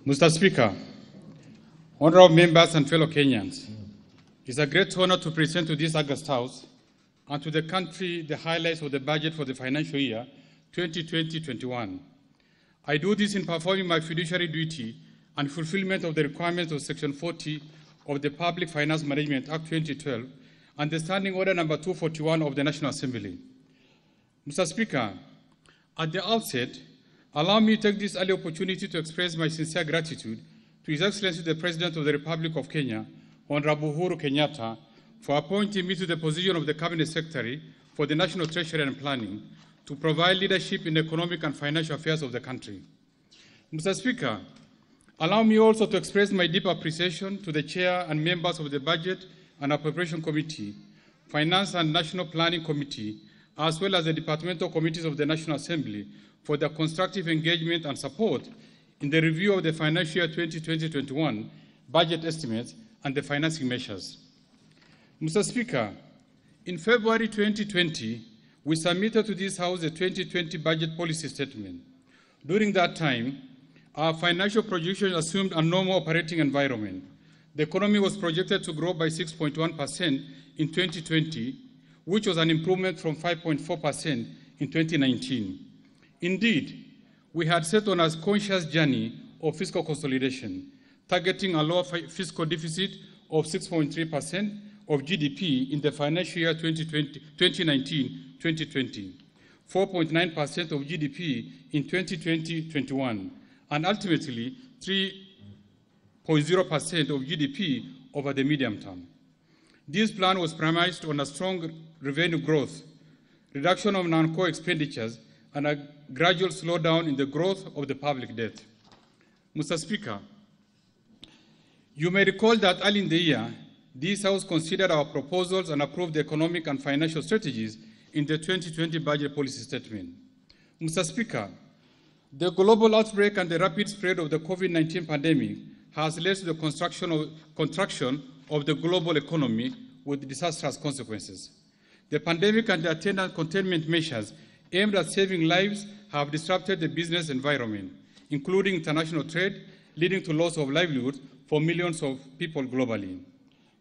Mr. Speaker, honorable members and fellow Kenyans, it's a great honor to present to this August House and to the country the highlights of the budget for the financial year 2020-21. I do this in performing my fiduciary duty and fulfillment of the requirements of Section 40 of the Public Finance Management Act 2012 and the Standing Order number 241 of the National Assembly. Mr. Speaker, at the outset, allow me to take this early opportunity to express my sincere gratitude to His Excellency the President of the Republic of Kenya, Honorable Uhuru Kenyatta, for appointing me to the position of the Cabinet Secretary for the National Treasury and Planning to provide leadership in the economic and financial affairs of the country. Mr. Speaker, allow me also to express my deep appreciation to the Chair and members of the Budget and Appropriation Committee, Finance and National Planning Committee, as well as the departmental committees of the National Assembly for their constructive engagement and support in the review of the financial year 2020-21 budget estimates and the financing measures. Mr. Speaker, in February 2020, we submitted to this House the 2020 budget policy statement. During that time, our financial projections assumed a normal operating environment. The economy was projected to grow by 6.1% in 2020, which was an improvement from 5.4% in 2019. Indeed, we had set on a conscious journey of fiscal consolidation, targeting a lower fiscal deficit of 6.3% of GDP in the financial year 2019-2020, 4.9% of GDP in 2020-21, and ultimately 3.0% of GDP over the medium term. This plan was premised on a strong revenue growth, reduction of non-core expenditures, and a gradual slowdown in the growth of the public debt. Mr. Speaker, you may recall that early in the year, this House considered our proposals and approved the economic and financial strategies in the 2020 budget policy statement. Mr. Speaker, the global outbreak and the rapid spread of the COVID-19 pandemic has led to the contraction of the global economy with disastrous consequences. The pandemic and the attendant containment measures aimed at saving lives have disrupted the business environment, including international trade, leading to loss of livelihood for millions of people globally.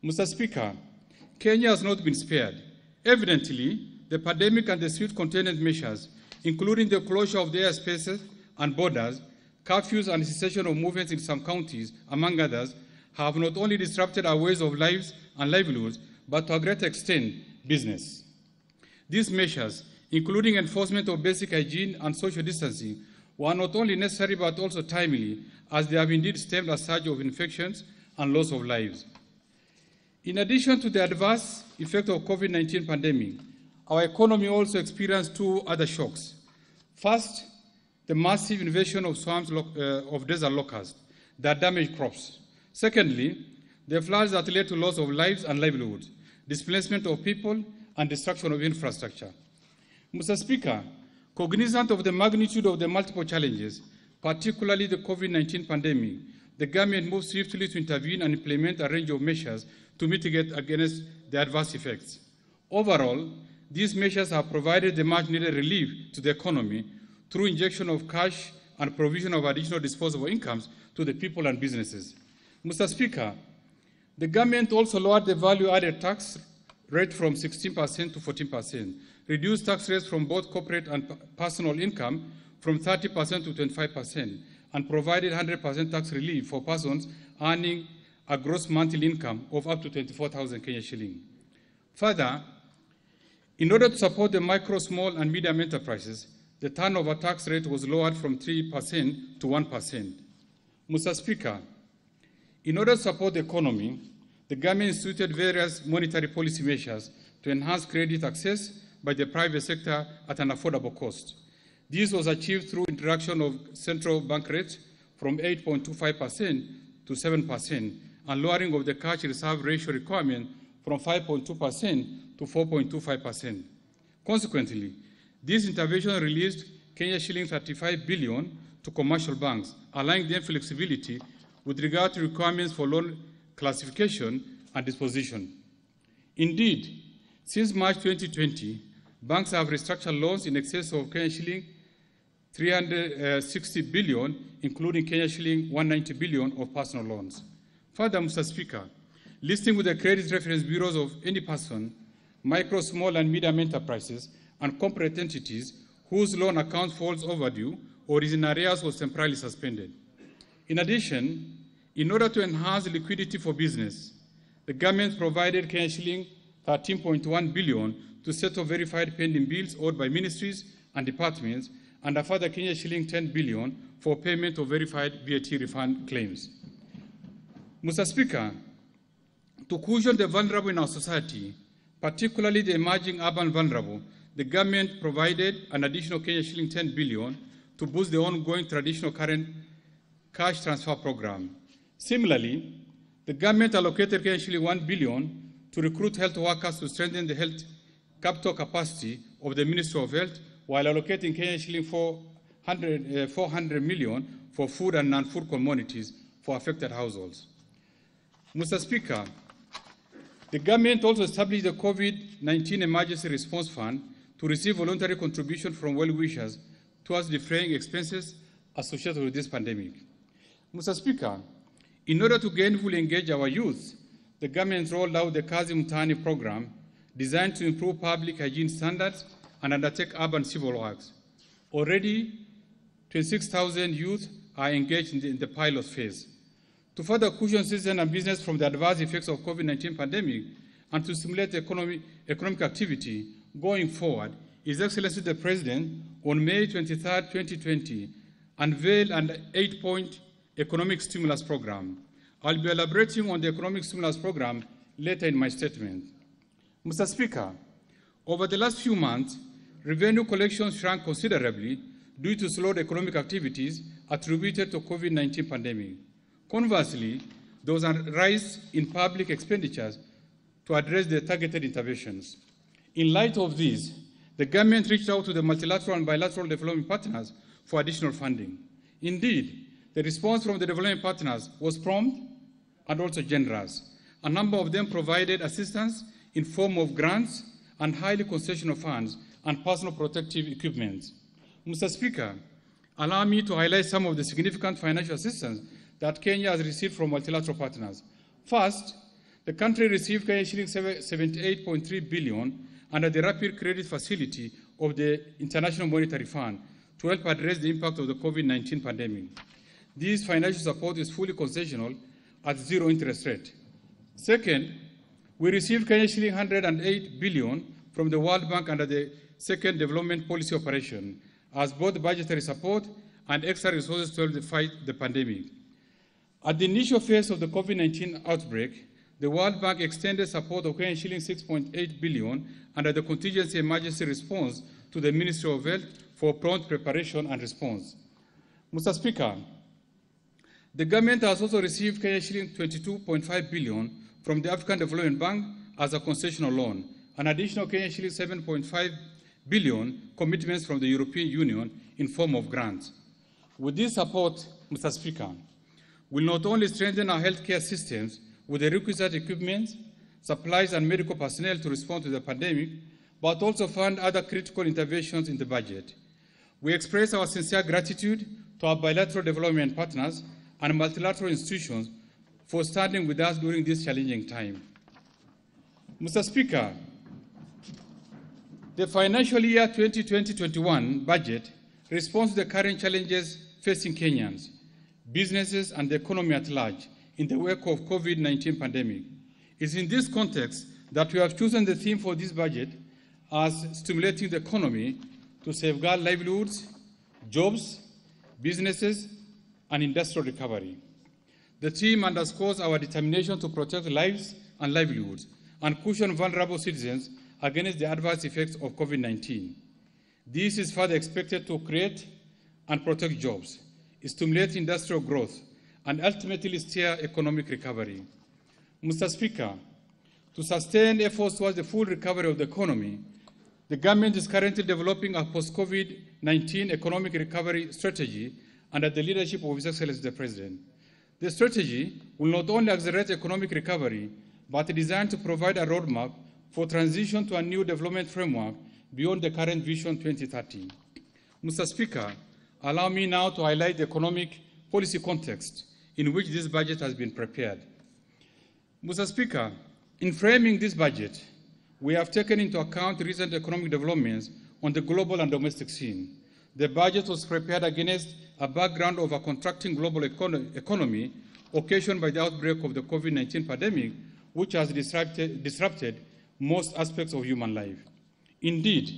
Mr. Speaker, Kenya has not been spared. Evidently, the pandemic and the swift containment measures, including the closure of the airspaces and borders, curfews and cessation of movements in some counties, among others, have not only disrupted our ways of lives and livelihoods, but to a great extent, business. These measures, including enforcement of basic hygiene and social distancing, were not only necessary but also timely, as they have indeed stemmed a surge of infections and loss of lives. In addition to the adverse effect of COVID-19 pandemic, our economy also experienced two other shocks. First, the massive invasion of swarms of desert locusts that damaged crops. Secondly, the floods that led to loss of lives and livelihoods, displacement of people, and destruction of infrastructure. Mr. Speaker, cognizant of the magnitude of the multiple challenges, particularly the COVID-19 pandemic, the government moved swiftly to intervene and implement a range of measures to mitigate against the adverse effects. Overall, these measures have provided the much-needed relief to the economy through injection of cash and provision of additional disposable incomes to the people and businesses. Mr. Speaker, the government also lowered the value-added tax rate from 16% to 14%, reduced tax rates from both corporate and personal income from 30% to 25%, and provided 100% tax relief for persons earning a gross monthly income of up to 24,000 Kenya shilling. Further, in order to support the micro, small, and medium enterprises, the turnover tax rate was lowered from 3% to 1%. Mr. Speaker, in order to support the economy, the government instituted various monetary policy measures to enhance credit access by the private sector at an affordable cost. This was achieved through introduction of central bank rates from 8.25% to 7% and lowering of the cash reserve ratio requirement from 5.2% to 4.25%. Consequently, this intervention released Kenya shilling 35 billion to commercial banks, allowing them flexibility with regard to requirements for loan classification and disposition. Indeed, since March 2020, banks have restructured loans in excess of Kenya shilling 360 billion, including Kenya shilling 190 billion of personal loans. Further, Mr. Speaker, listing with the credit reference bureaus of any person, micro, small, and medium enterprises, and corporate entities whose loan account falls overdue or is in arrears was temporarily suspended. In addition, in order to enhance liquidity for business, the government provided Kenya shilling 13.1 billion to settle verified pending bills owed by ministries and departments, and a further Kenya shilling 10 billion for payment of verified VAT refund claims. Mr. Speaker, to cushion the vulnerable in our society, particularly the emerging urban vulnerable, the government provided an additional Kenya shilling 10 billion to boost the ongoing traditional current cash transfer program. Similarly, the government allocated Kenya shilling 1 billion to recruit health workers to strengthen the health capital capacity of the Ministry of Health, while allocating Kenya shilling 400 million for food and non-food commodities for affected households. Mr. Speaker, the government also established the COVID-19 Emergency Response Fund to receive voluntary contribution from well-wishers towards defraying expenses associated with this pandemic. Mr. Speaker, in order to gainfully engage our youth, the government rolled out the Kazi Mtaani program designed to improve public hygiene standards and undertake urban civil works. Already, 26,000 youth are engaged in the pilot phase. To further cushion citizens and business from the adverse effects of COVID-19 pandemic and to stimulate economic activity going forward, His Excellency the President, on May 23, 2020, unveiled an 8-point economic stimulus program. I'll be elaborating on the economic stimulus program later in my statement. Mr. Speaker, over the last few months, revenue collections shrank considerably due to slowed economic activities attributed to COVID-19 pandemic. Conversely, there was a rise in public expenditures to address the targeted interventions. In light of this, the government reached out to the multilateral and bilateral development partners for additional funding. Indeed, the response from the development partners was prompt and also generous. A number of them provided assistance in form of grants and highly concessional funds and personal protective equipment. Mr. Speaker, allow me to highlight some of the significant financial assistance that Kenya has received from multilateral partners. First, the country received Kenya shilling 78.3 billion under the Rapid Credit Facility of the International Monetary Fund to help address the impact of the COVID-19 pandemic. This financial support is fully concessional at zero interest rate. Second, we received Kenya shilling 108 billion from the World Bank under the Second Development Policy Operation as both budgetary support and extra resources to help fight the pandemic. At the initial phase of the COVID-19 outbreak, the World Bank extended support of Kenya shilling 6.8 billion under the Contingency Emergency Response to the Ministry of Health for prompt preparation and response. Mr. Speaker, the government has also received Kenya shilling 22.5 billion from the African Development Bank as a concessional loan, an additional Kenya shilling 7.5 billion commitments from the European Union in form of grants. With this support, Mr. Speaker, will not only strengthen our healthcare systems with the requisite equipment, supplies, and medical personnel to respond to the pandemic, but also fund other critical interventions in the budget. We express our sincere gratitude to our bilateral development partners and multilateral institutions for standing with us during this challenging time. Mr. Speaker, the financial year 2020-21 budget responds to the current challenges facing Kenyans, businesses, and the economy at large in the wake of COVID-19 pandemic. It's in this context that we have chosen the theme for this budget as stimulating the economy to safeguard livelihoods, jobs, businesses, and industrial recovery. The theme underscores our determination to protect lives and livelihoods and cushion vulnerable citizens against the adverse effects of COVID-19. This is further expected to create and protect jobs, stimulate industrial growth, and ultimately steer economic recovery. Mr. Speaker, to sustain efforts towards the full recovery of the economy, the government is currently developing a post-COVID-19 economic recovery strategy under the leadership of His Excellency the President. The strategy will not only accelerate economic recovery, but is designed to provide a roadmap for transition to a new development framework beyond the current Vision 2030. Mr. Speaker, allow me now to highlight the economic policy context in which this budget has been prepared. Mr. Speaker, in framing this budget, we have taken into account recent economic developments on the global and domestic scene. The budget was prepared against a background of a contracting global economy occasioned by the outbreak of the COVID-19 pandemic, which has disrupted most aspects of human life. Indeed,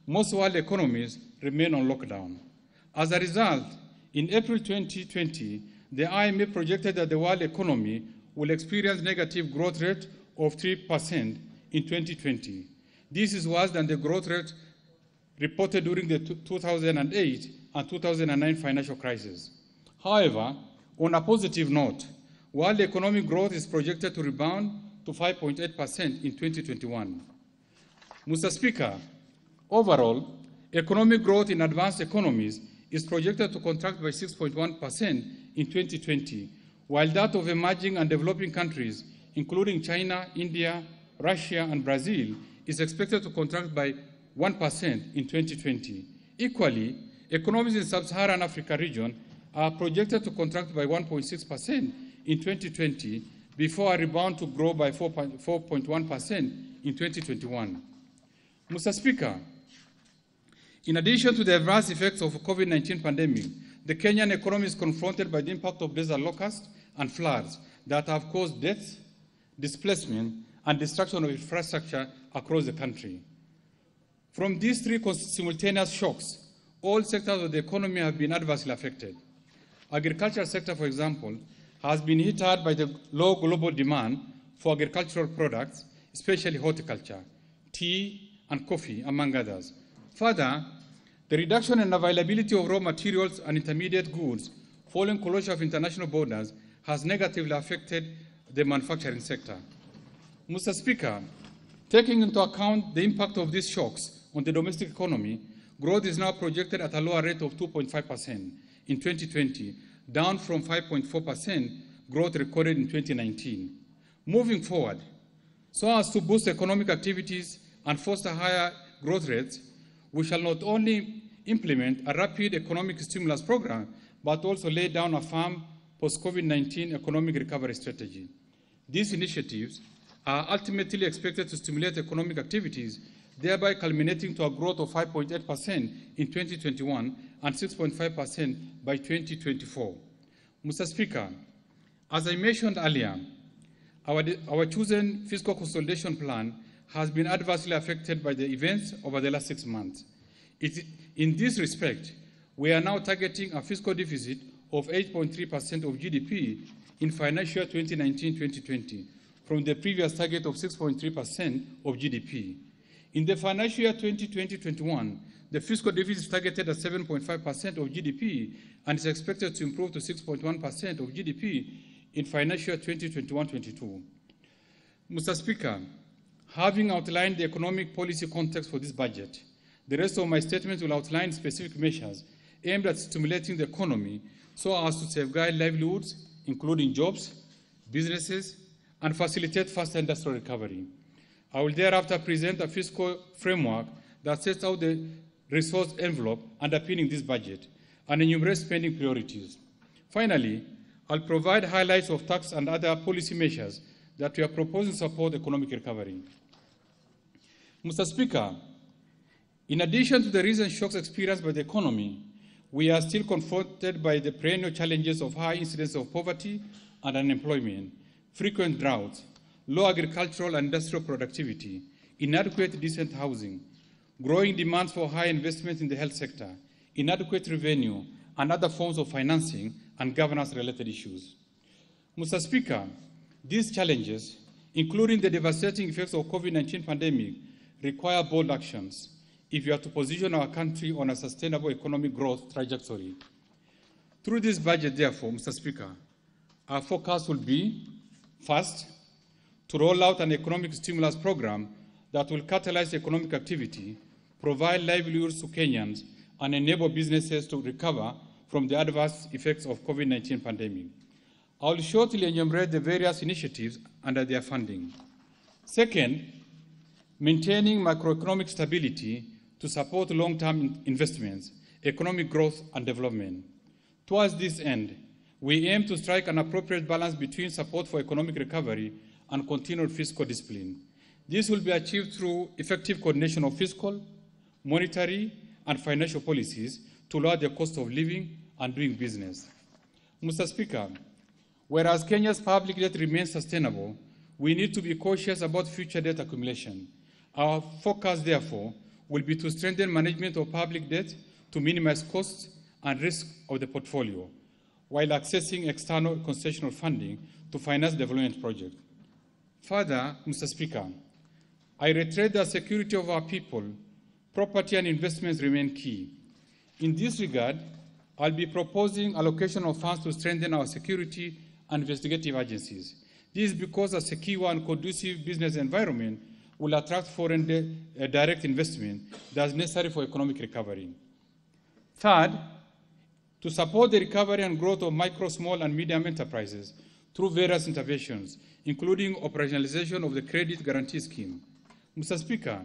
most world economies remain on lockdown. As a result, in April 2020, the IMF projected that the world economy will experience negative growth rate of 3% in 2020. This is worse than the growth rate reported during the 2008 and 2009 financial crisis. However, on a positive note, world economic growth is projected to rebound to 5.8% in 2021. Mr. Speaker, overall, economic growth in advanced economies is projected to contract by 6.1% in 2020, while that of emerging and developing countries, including China, India, Russia, and Brazil, is expected to contract by 1% in 2020. Equally, economies in sub-Saharan Africa region are projected to contract by 1.6% in 2020 before a rebound to grow by 4.1% in 2021. Mr. Speaker, in addition to the adverse effects of the COVID-19 pandemic, the Kenyan economy is confronted by the impact of desert locusts and floods that have caused deaths, displacement, and destruction of infrastructure across the country. From these three simultaneous shocks, all sectors of the economy have been adversely affected. Agricultural sector, for example, has been hit hard by the low global demand for agricultural products, especially horticulture, tea, and coffee, among others. Further, the reduction in availability of raw materials and intermediate goods following closure of international borders has negatively affected the manufacturing sector. Mr. Speaker, taking into account the impact of these shocks on the domestic economy, growth is now projected at a lower rate of 2.5% in 2020, down from 5.4% growth recorded in 2019. Moving forward, so as to boost economic activities and foster higher growth rates, we shall not only implement a rapid economic stimulus program, but also lay down a firm post-COVID-19 economic recovery strategy. These initiatives are ultimately expected to stimulate economic activities, thereby culminating to a growth of 5.8% in 2021 and 6.5% by 2024. Mr. Speaker, as I mentioned earlier, our chosen fiscal consolidation plan has been adversely affected by the events over the last 6 months. In this respect, we are now targeting a fiscal deficit of 8.3% of GDP in financial year 2019-2020, from the previous target of 6.3% of GDP. In the financial year 2020-21, the fiscal deficit is targeted at 7.5% of GDP and is expected to improve to 6.1% of GDP in financial year 2021-22. Mr. Speaker, having outlined the economic policy context for this budget, the rest of my statement will outline specific measures aimed at stimulating the economy so as to safeguard livelihoods, including jobs, businesses, and facilitate faster industrial recovery. I will thereafter present a fiscal framework that sets out the resource envelope underpinning this budget and enumerate spending priorities. Finally, I'll provide highlights of tax and other policy measures that we are proposing to support economic recovery. Mr. Speaker, in addition to the recent shocks experienced by the economy, we are still confronted by the perennial challenges of high incidence of poverty and unemployment, frequent droughts, low agricultural and industrial productivity, inadequate decent housing, growing demands for high investment in the health sector, inadequate revenue, and other forms of financing and governance-related issues. Mr. Speaker, these challenges, including the devastating effects of COVID-19 pandemic, require bold actions if we are to position our country on a sustainable economic growth trajectory. Through this budget, therefore, Mr. Speaker, our focus will be, first, to roll out an economic stimulus program that will catalyze economic activity, provide livelihoods to Kenyans, and enable businesses to recover from the adverse effects of COVID-19 pandemic. I will shortly enumerate the various initiatives under their funding. Second, maintaining macroeconomic stability to support long-term investments, economic growth and development. Towards this end, we aim to strike an appropriate balance between support for economic recovery and continued fiscal discipline. This will be achieved through effective coordination of fiscal, monetary, and financial policies to lower the cost of living and doing business. Mr. Speaker, whereas Kenya's public debt remains sustainable, we need to be cautious about future debt accumulation. Our focus, therefore, will be to strengthen management of public debt to minimize costs and risk of the portfolio, while accessing external concessional funding to finance development projects. Further, Mr. Speaker, I reiterate that security of our people, property and investments remain key. In this regard, I'll be proposing allocation of funds to strengthen our security and investigative agencies. This is because a secure and conducive business environment will attract foreign direct investment that is necessary for economic recovery. Third, to support the recovery and growth of micro, small, and medium enterprises through various interventions, including operationalization of the Credit Guarantee Scheme. Mr. Speaker,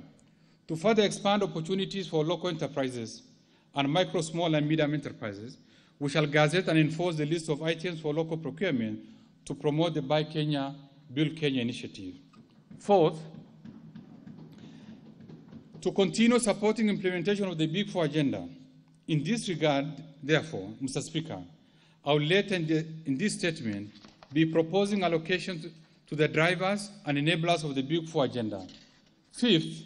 to further expand opportunities for local enterprises and micro, small, and medium enterprises, we shall gazette and enforce the list of items for local procurement to promote the Buy Kenya, Build Kenya initiative. Fourth, to continue supporting implementation of the Big Four agenda. In this regard, therefore, Mr. Speaker, I will later in this statement be proposing allocations to the drivers and enablers of the Big Four agenda. Fifth,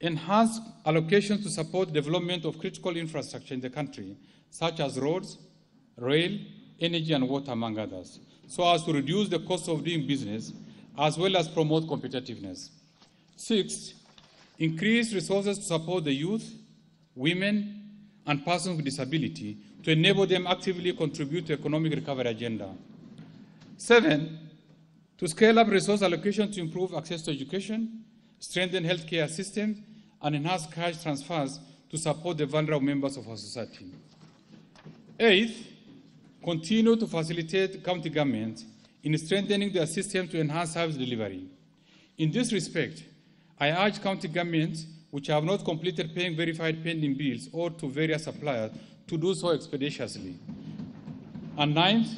enhance allocations to support development of critical infrastructure in the country, such as roads, rail, energy, and water, among others, so as to reduce the cost of doing business, as well as promote competitiveness. Sixth, increase resources to support the youth, women, and persons with disability to enable them actively contribute to economic recovery agenda. Seven, to scale up resource allocation to improve access to education, strengthen healthcare systems, and enhance cash transfers to support the vulnerable members of our society. Eighth, continue to facilitate county governments in strengthening their system to enhance service delivery. In this respect, I urge county governments which have not completed paying verified pending bills or to various suppliers to do so expeditiously. And ninth,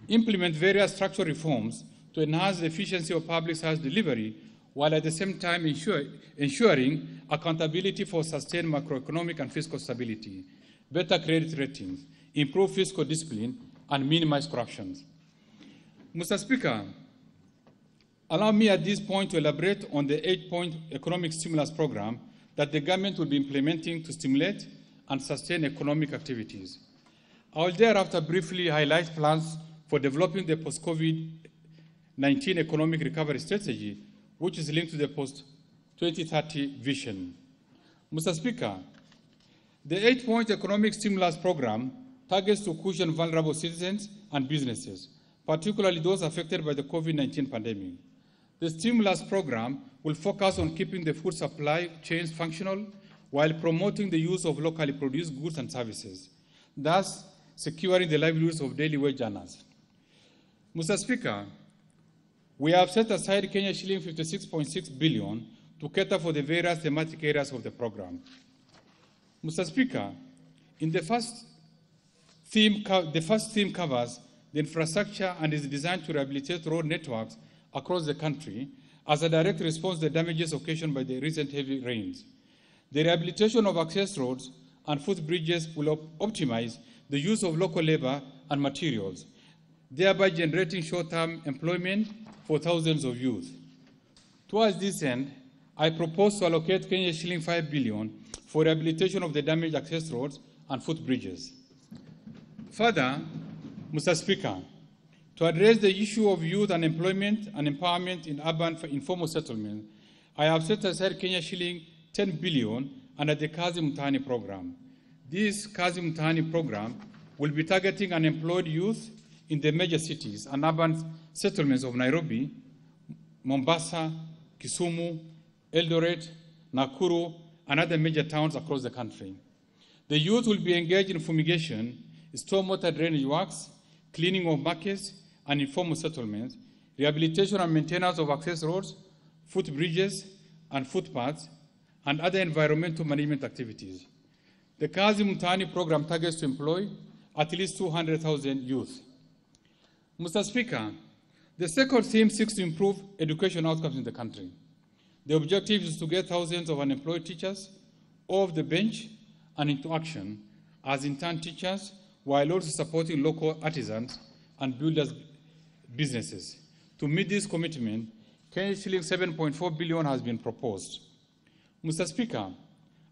implement various structural reforms to enhance the efficiency of public service delivery, while at the same time ensuring accountability for sustained macroeconomic and fiscal stability, better credit ratings, improve fiscal discipline, and minimize corruption. Mr. Speaker, allow me at this point to elaborate on the 8-point economic stimulus program that the government will be implementing to stimulate and sustain economic activities. I will thereafter briefly highlight plans for developing the post-COVID-19 economic recovery strategy, which is linked to the post-2030 vision. Mr. Speaker, the 8-point economic stimulus program targets to cushion vulnerable citizens and businesses, particularly those affected by the COVID-19 pandemic. The stimulus program will focus on keeping the food supply chains functional while promoting the use of locally produced goods and services, thus securing the livelihoods of daily wage earners. Mr. Speaker, we have set aside Kenya shilling 56.6 billion to cater for the various thematic areas of the program. Mr. Speaker, in the first theme covers the infrastructure and is designed to rehabilitate road networks across the country as a direct response to the damages occasioned by the recent heavy rains. The rehabilitation of access roads and footbridges will optimize the use of local labor and materials, thereby generating short-term employment for thousands of youth. Towards this end, I propose to allocate Kenya shilling 5 billion for rehabilitation of the damaged access roads and footbridges. Further, Mr. Speaker, to address the issue of youth unemployment and empowerment in urban informal settlement, I have set aside Kenya shilling 10 billion under the Kazi Mtaani program. This Kazi Mtaani program will be targeting unemployed youth in the major cities and urban settlements of Nairobi, Mombasa, Kisumu, Eldoret, Nakuru, and other major towns across the country. The youth will be engaged in fumigation, stormwater drainage works, cleaning of markets and informal settlements, rehabilitation and maintenance of access roads, footbridges and footpaths, and other environmental management activities. The Kazi Mtaani program targets to employ at least 200,000 youth. Mr. Speaker, the second theme seeks to improve education outcomes in the country. The objective is to get thousands of unemployed teachers off the bench and into action as intern teachers, while also supporting local artisans and builders' businesses. To meet this commitment, Kenya shilling 7.4 billion has been proposed. Mr. Speaker,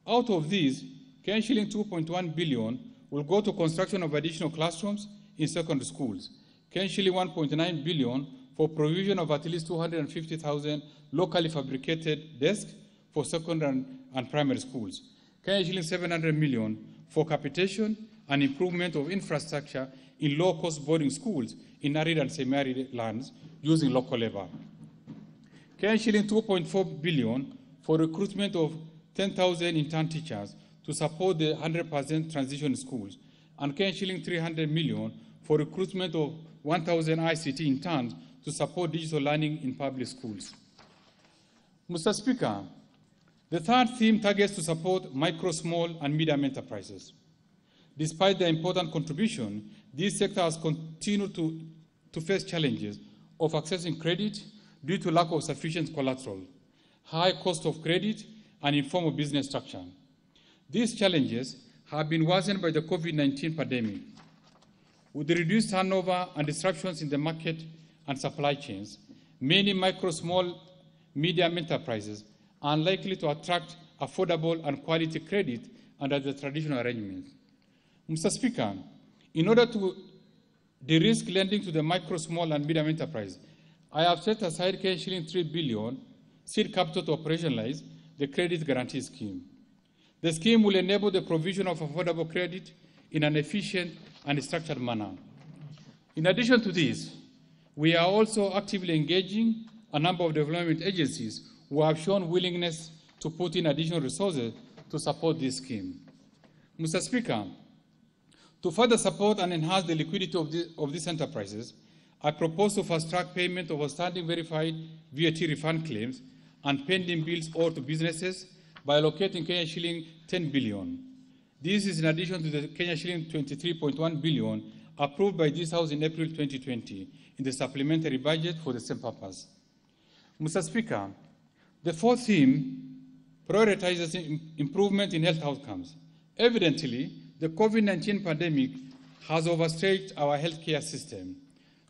out of these, Kenya shilling 2.1 billion will go to construction of additional classrooms in secondary schools. Kenya shilling 1.9 billion for provision of at least 250,000 locally fabricated desks for secondary and primary schools. Kenya shilling 700 million for capitation and improvement of infrastructure in low-cost boarding schools in arid and semi-arid lands using local labor. Kenya shilling 2.4 billion for recruitment of 10,000 intern teachers to support the 100% transition schools, and Kenya shilling 300 million for recruitment of 1,000 ICT interns to support digital learning in public schools. Mr. Speaker, the third theme targets to support micro, small, and medium enterprises. Despite their important contribution, these sectors continue to face challenges of accessing credit due to lack of sufficient collateral, high cost of credit, and informal business structure. These challenges have been worsened by the COVID-19 pandemic. With the reduced turnover and disruptions in the market and supply chains, many micro, small, medium enterprises are unlikely to attract affordable and quality credit under the traditional arrangements. Mr. Speaker, in order to de-risk lending to the micro, small, and medium enterprise, I have set aside shilling 3 billion seed capital to operationalize the credit guarantee scheme. The scheme will enable the provision of affordable credit in an efficient and structured manner. In addition to this, we are also actively engaging a number of development agencies who have shown willingness to put in additional resources to support this scheme. Mr. Speaker, to further support and enhance the liquidity of these enterprises, I propose to fast-track payment of outstanding verified VAT refund claims and pending bills owed to businesses by allocating Kenya shilling 10 billion. This is in addition to the Kenya shilling 23.1 billion approved by this House in April 2020 in the supplementary budget for the same purpose. Mr. Speaker, the fourth theme prioritizes improvement in health outcomes. Evidently, the COVID-19 pandemic has overstretched our healthcare system.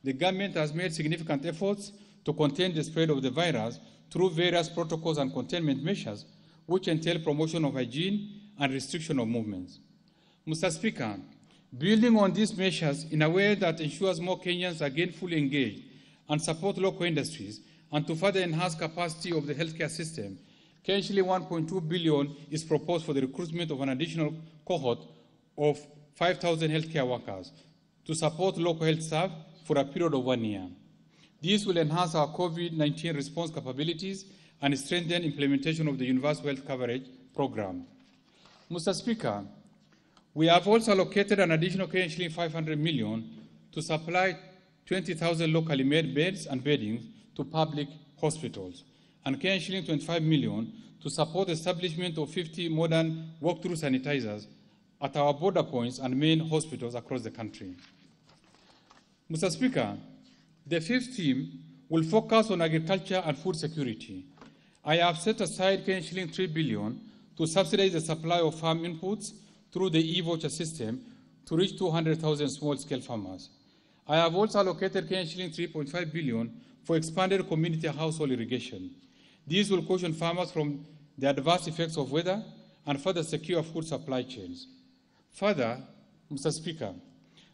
The government has made significant efforts to contain the spread of the virus through various protocols and containment measures, which entail promotion of hygiene and restriction of movements. Mr. Speaker, building on these measures in a way that ensures more Kenyans are gainfully engaged and support local industries, and to further enhance capacity of the healthcare system, Kenya shilling 1.2 billion is proposed for the recruitment of an additional cohort of 5,000 healthcare workers to support local health staff for a period of 1 year. This will enhance our COVID-19 response capabilities and strengthen implementation of the Universal Health Coverage Program. Mr. Speaker, we have also allocated an additional Kenya shilling 500 million to supply 20,000 locally made beds and beddings to public hospitals, and Kenya shilling 25 million to support the establishment of 50 modern walk-through sanitizers at our border points and main hospitals across the country. Mr. Speaker, the fifth theme will focus on agriculture and food security. I have set aside Kenya shilling 3 billion to subsidize the supply of farm inputs through the e-voucher system to reach 200,000 small-scale farmers. I have also allocated Kenya shilling 3.5 billion for expanded community household irrigation. These will caution farmers from the adverse effects of weather and further secure food supply chains. Further, Mr. Speaker,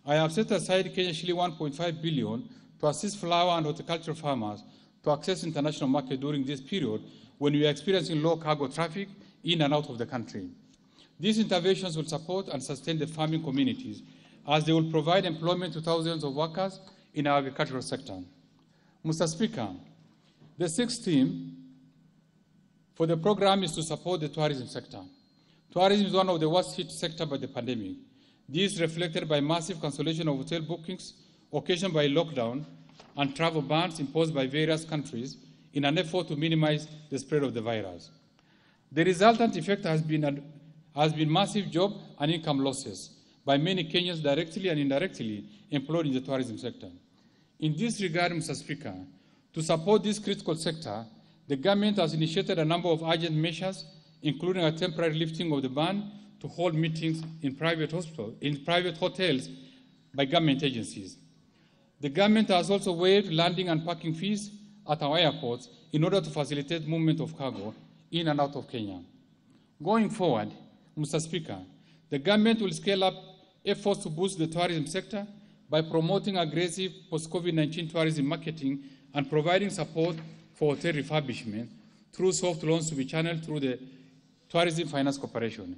I have set aside Kenya shilling 1.5 billion to assist flower and horticultural farmers to access international market during this period when we are experiencing low cargo traffic in and out of the country. These interventions will support and sustain the farming communities as they will provide employment to thousands of workers in our agricultural sector. Mr. Speaker, the sixth theme for the program is to support the tourism sector. Tourism is one of the worst hit sectors by the pandemic. This is reflected by massive cancellation of hotel bookings occasioned by lockdown and travel bans imposed by various countries in an effort to minimize the spread of the virus. The resultant effect has been has been massive job and income losses by many Kenyans directly and indirectly employed in the tourism sector. In this regard, Mr. Speaker, to support this critical sector, the government has initiated a number of urgent measures, including a temporary lifting of the ban to hold meetings in private hotels by government agencies. The government has also waived landing and parking fees at our airports in order to facilitate movement of cargo in and out of Kenya. Going forward, Mr. Speaker, the government will scale up efforts to boost the tourism sector by promoting aggressive post-COVID-19 tourism marketing and providing support for hotel refurbishment through soft loans to be channeled through the Tourism Finance Corporation.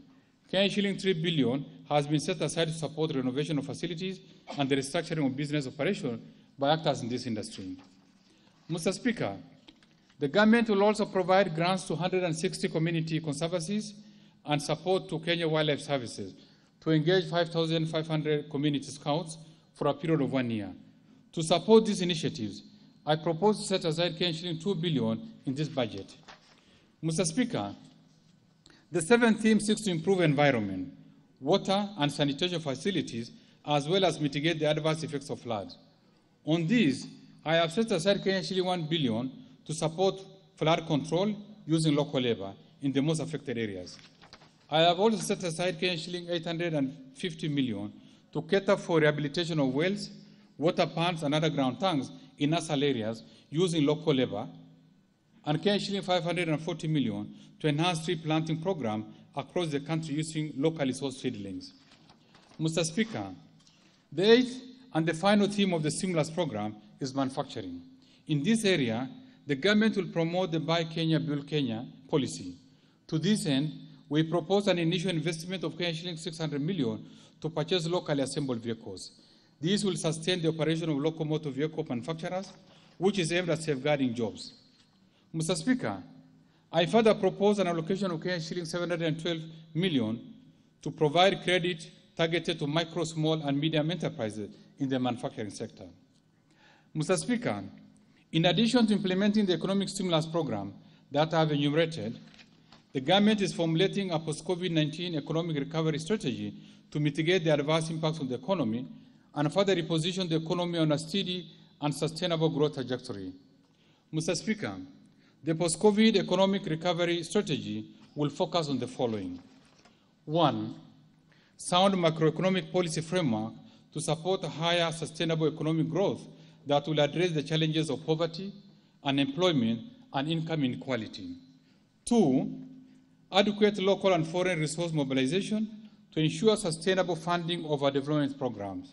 Kenya shilling 3 billion has been set aside to support the renovation of facilities and the restructuring of business operations by actors in this industry. Mr. Speaker, the government will also provide grants to 160 community conservancies and support to Kenya Wildlife Services to engage 5,500 community scouts for a period of 1 year. To support these initiatives, I propose to set aside Kenya 2 billion in this budget. Mr. Speaker, the seventh theme seeks to improve environment, water and sanitation facilities, as well as mitigate the adverse effects of flood. On this, I have set aside Kenya 1 billion to support flood control using local labor in the most affected areas. I have also set aside Kenya 850 million to cater for rehabilitation of wells, water pumps, and underground tanks in nasal areas using local labor, and Kenya 540 million to enhance tree planting program across the country using locally sourced seedlings. Mr. Speaker, the eighth and the final theme of the stimulus program is manufacturing. In this area, the government will promote the Buy Kenya, Build Kenya policy. To this end, we propose an initial investment of Kenya 600 million to purchase locally assembled vehicles. This will sustain the operation of local motor vehicle manufacturers, which is aimed at safeguarding jobs. Mr. Speaker, I further propose an allocation of Kenya 712 million to provide credit targeted to micro, small, and medium enterprises in the manufacturing sector. Mr. Speaker, in addition to implementing the economic stimulus program that I have enumerated, the government is formulating a post-COVID-19 economic recovery strategy to mitigate the adverse impacts on the economy and further reposition the economy on a steady and sustainable growth trajectory. Mr. Speaker, the post-COVID economic recovery strategy will focus on the following. 1, sound macroeconomic policy framework to support a higher sustainable economic growth that will address the challenges of poverty, unemployment, and income inequality. 2, adequate local and foreign resource mobilization to ensure sustainable funding of our development programs.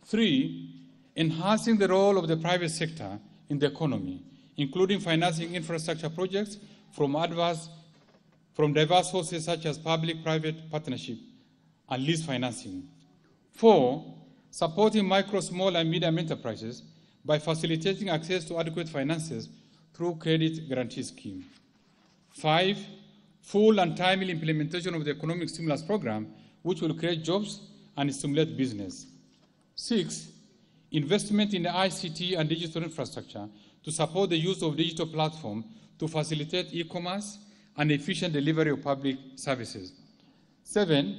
3, enhancing the role of the private sector in the economy, including financing infrastructure projects from diverse sources such as public-private partnership and lease financing. 4, supporting micro, small, and medium enterprises by facilitating access to adequate finances through credit guarantee scheme. 5, full and timely implementation of the economic stimulus program, which will create jobs and stimulate business. 6, investment in the ICT and digital infrastructure to support the use of digital platforms to facilitate e-commerce and efficient delivery of public services. 7,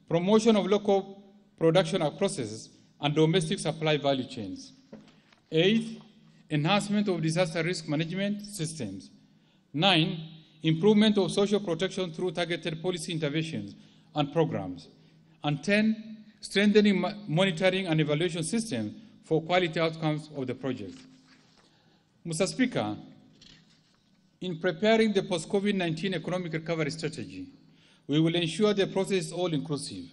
promotion of local production processes and domestic supply value chains. 8, enhancement of disaster risk management systems. 9, improvement of social protection through targeted policy interventions and programs. And 10, strengthening monitoring and evaluation systems for quality outcomes of the project. Mr. Speaker, in preparing the post-COVID-19 economic recovery strategy, we will ensure the process is all-inclusive.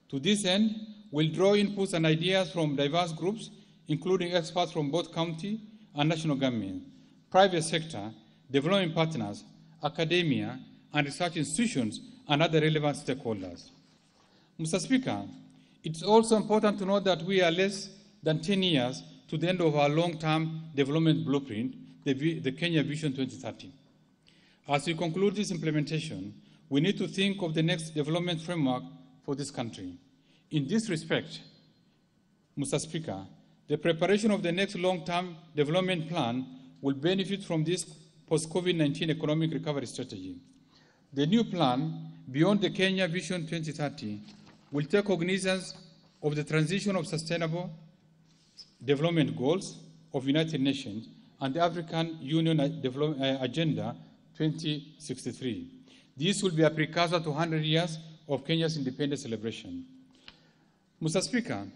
To this end, we'll draw inputs and ideas from diverse groups, including experts from both county and national government, private sector, development partners, academia, and research institutions, and other relevant stakeholders. Mr. Speaker, it's also important to note that we are less than 10 years to the end of our long-term development blueprint, the Kenya Vision 2030. As we conclude this implementation, we need to think of the next development framework for this country. In this respect, Mr. Speaker, the preparation of the next long-term development plan will benefit from this post-COVID-19 economic recovery strategy. The new plan, beyond the Kenya Vision 2030, will take cognizance of the transition of sustainable development goals of United Nations and the African Union Agenda 2063. This will be a precursor to 100 years of Kenya's independence celebration. Mr. Speaker,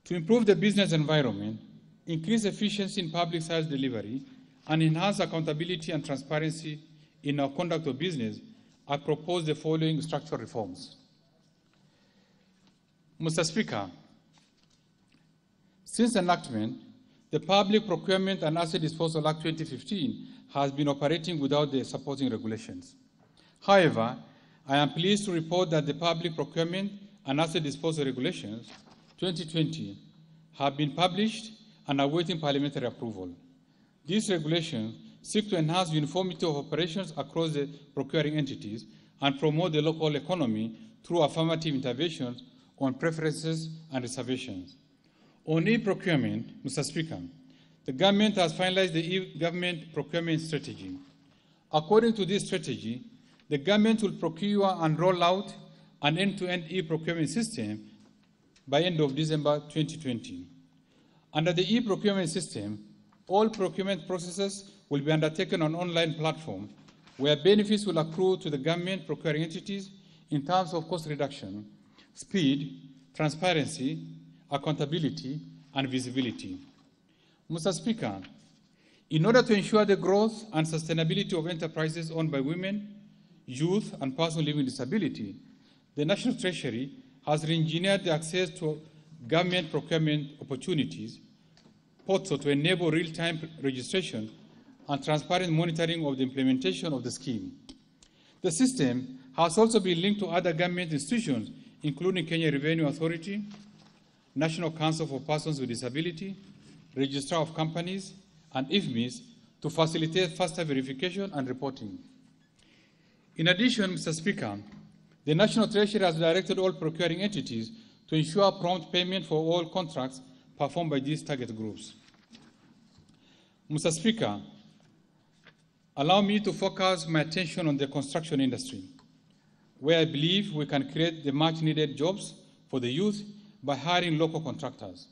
to improve the business environment, increase efficiency in public service delivery, and enhance accountability and transparency in our conduct of business, I propose the following structural reforms. Mr. Speaker, since enactment, the Public Procurement and Asset Disposal Act 2015 has been operating without the supporting regulations. However, I am pleased to report that the Public Procurement and Asset Disposal Regulations 2020 have been published and are awaiting parliamentary approval. These regulations seek to enhance uniformity of operations across the procuring entities and promote the local economy through affirmative interventions on preferences and reservations. On e-procurement, Mr. Speaker, the government has finalized the e-government procurement strategy. According to this strategy, the government will procure and roll out an end-to-end e-procurement system by end of December 2020. Under the e-procurement system, all procurement processes will be undertaken on an online platform where benefits will accrue to the government procuring entities in terms of cost reduction, speed, transparency, accountability, and visibility. Mr. Speaker, in order to ensure the growth and sustainability of enterprises owned by women, youth, and persons living with disability, the National Treasury has re-engineered the access to government procurement opportunities portal to enable real-time registration and transparent monitoring of the implementation of the scheme. The system has also been linked to other government institutions, including Kenya Revenue Authority, National Council for Persons with Disability, Registrar of Companies, and IFMIS to facilitate faster verification and reporting. In addition, Mr. Speaker, the National Treasury has directed all procuring entities to ensure prompt payment for all contracts performed by these target groups. Mr. Speaker, allow me to focus my attention on the construction industry, where I believe we can create the much-needed jobs for the youth by hiring local contractors.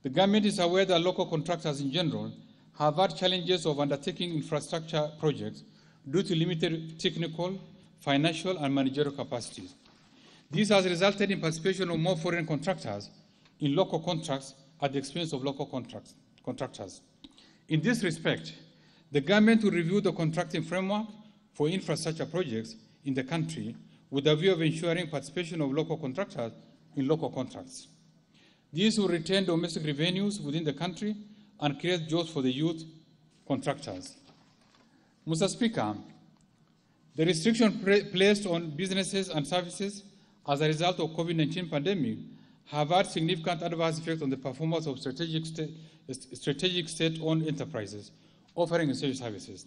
The government is aware that local contractors in general have had challenges of undertaking infrastructure projects due to limited technical, financial, and managerial capacities. This has resulted in participation of more foreign contractors in local contracts at the expense of local contractors. In this respect, the government will review the contracting framework for infrastructure projects in the country with a view of ensuring participation of local contractors in local contracts. These will retain domestic revenues within the country and create jobs for the youth contractors. Mr. Speaker, the restrictions placed on businesses and services as a result of COVID-19 pandemic have had significant adverse effects on the performance of strategic state-owned enterprises offering essential services.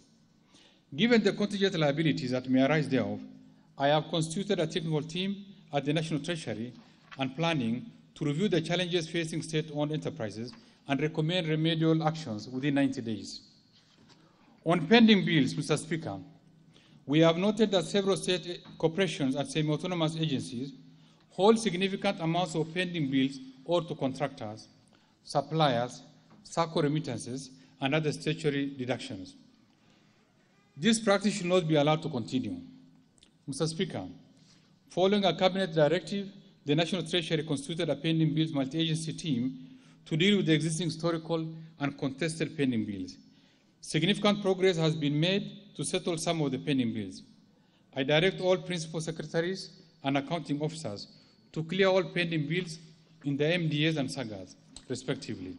Given the contingent liabilities that may arise thereof, I have constituted a technical team at the National Treasury and Planning to review the challenges facing state-owned enterprises and recommend remedial actions within 90 days. On pending bills, Mr. Speaker, we have noted that several state corporations and semi-autonomous agencies hold significant amounts of pending bills owed to contractors, suppliers, SACCO remittances, and other statutory deductions. This practice should not be allowed to continue. Mr. Speaker, following a cabinet directive, the National Treasury constituted a pending bills multi-agency team to deal with the existing historical and contested pending bills. Significant progress has been made to settle some of the pending bills. I direct all principal secretaries and accounting officers to clear all pending bills in the MDAs and SAGAs, respectively.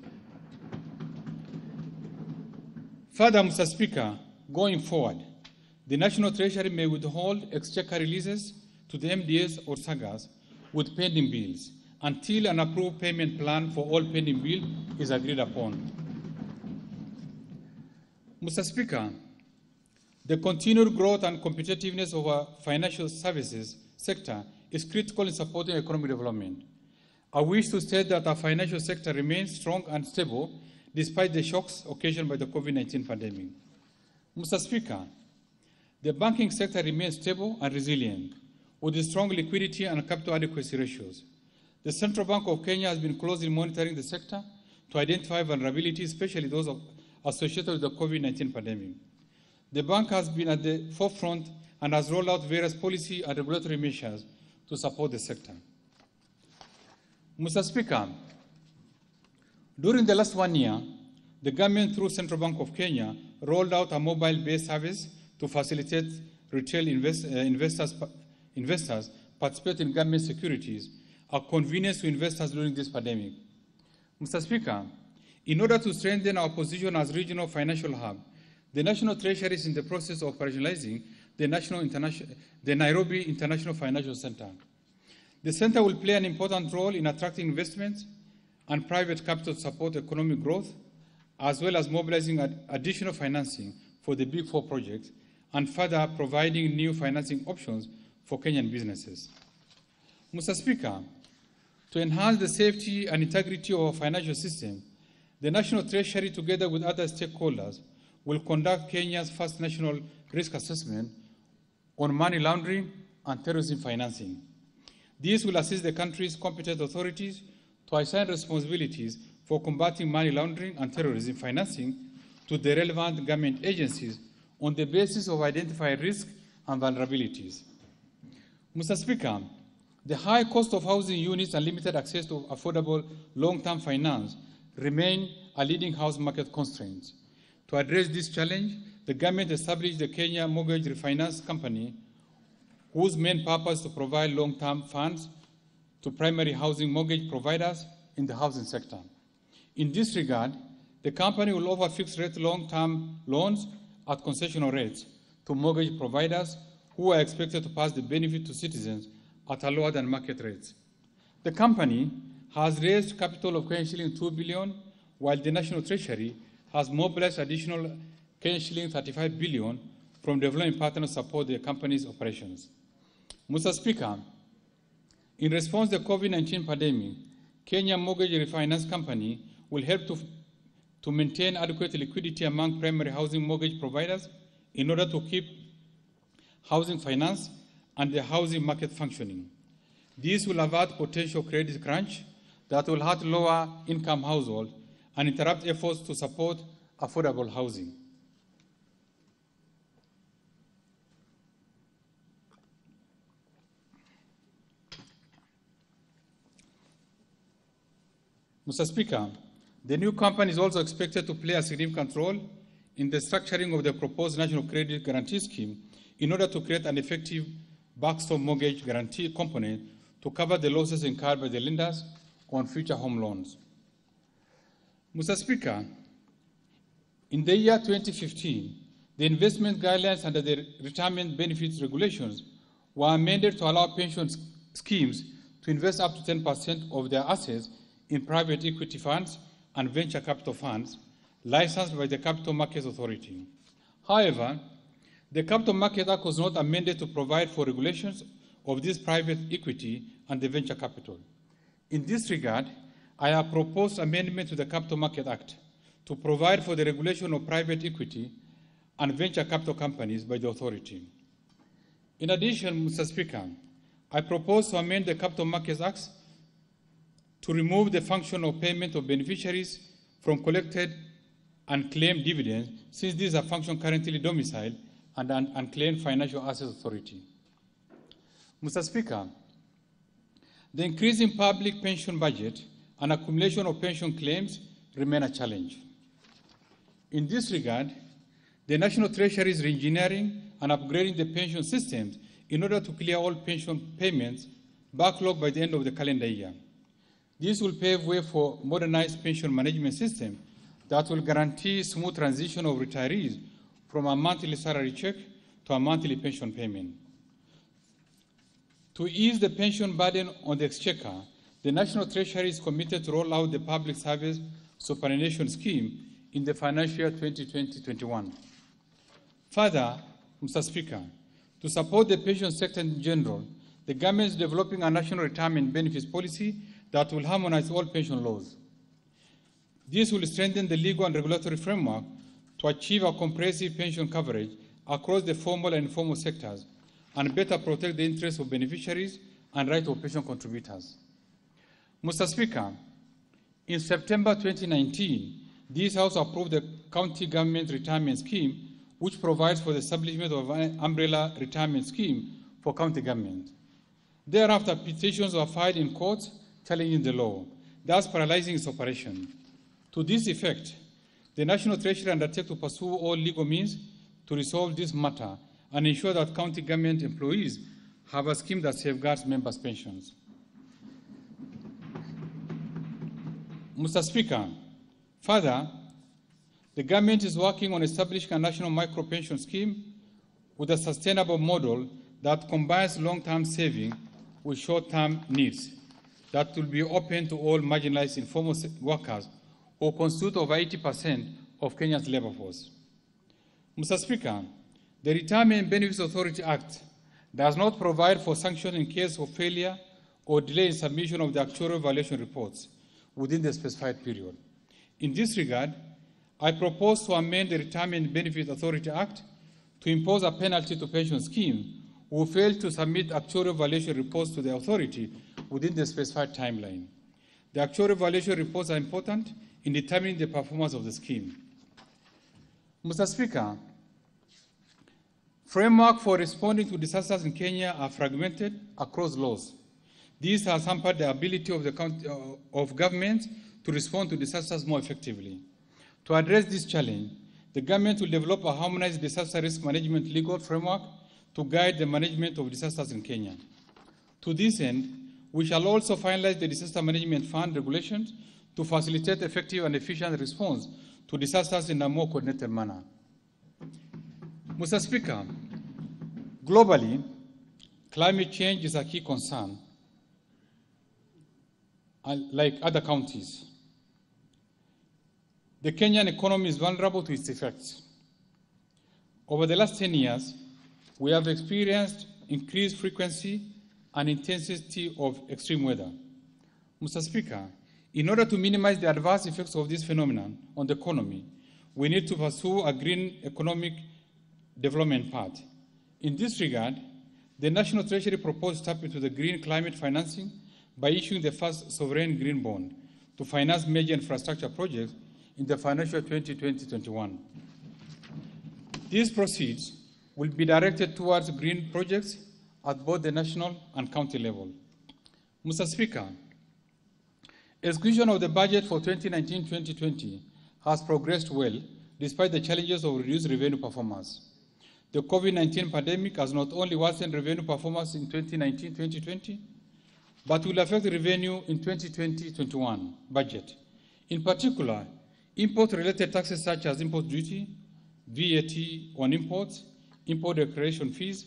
Further, Mr. Speaker, going forward, the National Treasury may withhold exchequer releases to the MDAs or SAGAs with pending bills until an approved payment plan for all pending bills is agreed upon. Mr. Speaker, the continued growth and competitiveness of our financial services sector is critical in supporting economic development. I wish to state that our financial sector remains strong and stable despite the shocks occasioned by the COVID-19 pandemic. Mr. Speaker, The banking sector remains stable and resilient, with strong liquidity and capital adequacy ratios. The Central Bank of Kenya has been closely monitoring the sector to identify vulnerabilities, especially those associated with the COVID-19 pandemic. The bank has been at the forefront and has rolled out various policy and regulatory measures to support the sector. Mr. Speaker, during the last 1 year, the government, through Central Bank of Kenya, rolled out a mobile-based service to facilitate retail investors participate in government securities, a convenience to investors during this pandemic. Mr. Speaker, in order to strengthen our position as regional financial hub, the National Treasury is in the process of operationalizing the Nairobi International Financial Center. The center will play an important role in attracting investments and private capital to support economic growth, as well as mobilizing additional financing for the Big Four projects and further providing new financing options for Kenyan businesses. Mr. Speaker, to enhance the safety and integrity of our financial system, the National Treasury, together with other stakeholders, will conduct Kenya's first national risk assessment on money laundering and terrorism financing. This will assist the country's competent authorities to assign responsibilities for combating money laundering and terrorism financing to the relevant government agencies on the basis of identified risks and vulnerabilities. Mr. Speaker, the high cost of housing units and limited access to affordable long-term finance remain a leading house market constraint. To address this challenge, the government established the Kenya Mortgage Refinance Company, whose main purpose is to provide long-term funds to primary housing mortgage providers in the housing sector. In this regard, the company will offer fixed-rate long-term loans at concessional rates to mortgage providers who are expected to pass the benefit to citizens at a lower than market rates. The company has raised capital of Kenyan shilling 2 billion, while the National Treasury has mobilized additional Kenyan shilling 35 billion from development partners to support the company's operations. Mr. Speaker, in response to the COVID-19 pandemic, Kenya Mortgage Refinance Company will help to maintain adequate liquidity among primary housing mortgage providers in order to keep housing finance and the housing market functioning. This will avert potential credit crunch that will hurt lower-income households and interrupt efforts to support affordable housing. Mr. Speaker, the new company is also expected to play a significant role in the structuring of the proposed National Credit Guarantee Scheme in order to create an effective backstop mortgage guarantee component to cover the losses incurred by the lenders on future home loans. Mr. Speaker, in the year 2015, the investment guidelines under the retirement benefits regulations were amended to allow pension schemes to invest up to 10% of their assets in private equity funds and venture capital funds licensed by the Capital Markets Authority. However, the Capital Market Act was not amended to provide for regulations of this private equity and the venture capital. In this regard, I have proposed amendment to the Capital Market Act to provide for the regulation of private equity and venture capital companies by the authority. In addition, Mr. Speaker, I propose to amend the Capital Markets Act to remove the function of payment of beneficiaries from collected and claimed dividends, since these are functions currently domiciled and an unclaimed financial assets authority. Mr. Speaker, the increasing public pension budget and accumulation of pension claims remain a challenge. In this regard, the National Treasury is re-engineering and upgrading the pension systems in order to clear all pension payments backlogged by the end of the calendar year. This will pave way for a modernized pension management system that will guarantee smooth transition of retirees from a monthly salary check to a monthly pension payment. To ease the pension burden on the exchequer, the National Treasury is committed to roll out the Public Service Superannuation Scheme in the financial year 2020-21. Further, Mr. Speaker, to support the pension sector in general, the government is developing a national retirement benefits policy that will harmonize all pension laws. This will strengthen the legal and regulatory framework to achieve a comprehensive pension coverage across the formal and informal sectors and better protect the interests of beneficiaries and right of pension contributors. Mr. Speaker, in September 2019, this House approved the County Government Retirement Scheme, which provides for the establishment of an umbrella retirement scheme for county government. Thereafter, petitions were filed in courts challenging the law, thus paralyzing its operation. To this effect, the National Treasury undertook to pursue all legal means to resolve this matter and ensure that county government employees have a scheme that safeguards members' pensions. Mr. Speaker, further, the government is working on establishing a national micro-pension scheme with a sustainable model that combines long-term saving with short-term needs that will be open to all marginalized informal workers who constitute over 80% of Kenya's labor force. Mr. Speaker, the Retirement Benefits Authority Act does not provide for sanctions in case of failure or delay in submission of the actuarial valuation reports within the specified period. In this regard, I propose to amend the Retirement Benefits Authority Act to impose a penalty to pension schemes who fail to submit actuarial valuation reports to the authority within the specified timeline. The actuarial valuation reports are important in determining the performance of the scheme. Mr. Speaker, framework for responding to disasters in Kenya are fragmented across laws. These has hampered the ability of government to respond to disasters more effectively. To address this challenge, the government will develop a harmonized disaster risk management legal framework to guide the management of disasters in Kenya. To this end, we shall also finalize the Disaster Management Fund regulations to facilitate effective and efficient response to disasters in a more coordinated manner. Mr. Speaker, globally, climate change is a key concern, like other counties. The Kenyan economy is vulnerable to its effects. Over the last 10 years, we have experienced increased frequency and intensity of extreme weather. Mr. Speaker, in order to minimize the adverse effects of this phenomenon on the economy, we need to pursue a green economic development path. In this regard, the National Treasury proposed to tap into the green climate financing by issuing the first sovereign green bond to finance major infrastructure projects in the financial 2020-21. These proceeds will be directed towards green projects at both the national and county level. Mr. Speaker, execution of the budget for 2019-2020 has progressed well despite the challenges of reduced revenue performance. The COVID-19 pandemic has not only worsened revenue performance in 2019-2020, but will affect the revenue in 2020-21 budget. In particular, import-related taxes such as import duty, VAT on imports, import declaration fees,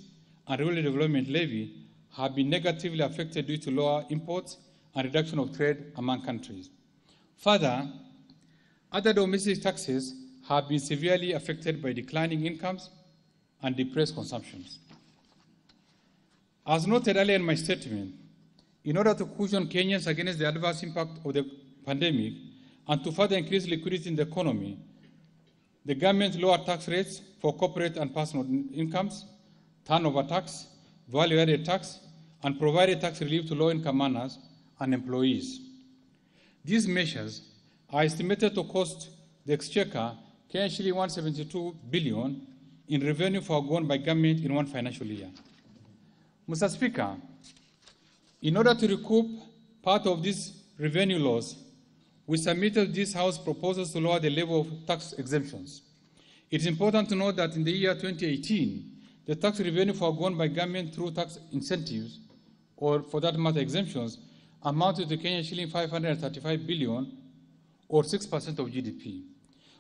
and rural development levy have been negatively affected due to lower imports and reduction of trade among countries. Further, other domestic taxes have been severely affected by declining incomes and depressed consumptions. As noted earlier in my statement, in order to cushion Kenyans against the adverse impact of the pandemic and to further increase liquidity in the economy, the government lowered tax rates for corporate and personal incomes, turnover tax, value-added tax, and provided tax relief to low-income earners and employees. These measures are estimated to cost the Exchequer Kenya 172 billion in revenue foregone by government in one financial year. Mr. Speaker, in order to recoup part of this revenue loss, we submitted this House proposals to lower the level of tax exemptions. It is important to note that in the year 2018, the tax revenue foregone by government through tax incentives, or for that matter exemptions, amounted to Kenya shilling 535 billion, or 6% of GDP,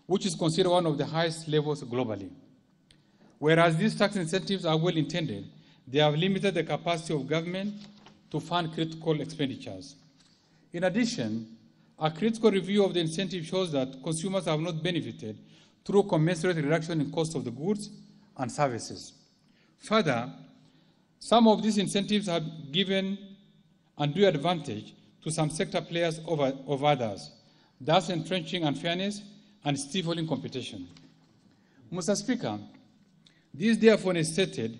which is considered one of the highest levels globally. Whereas these tax incentives are well intended, they have limited the capacity of government to fund critical expenditures. In addition, a critical review of the incentive shows that consumers have not benefited through commensurate reduction in cost of the goods and services. Further, some of these incentives have given undue advantage to some sector players over others, thus entrenching unfairness and stifling competition. Mr. Speaker, This therefore necessitated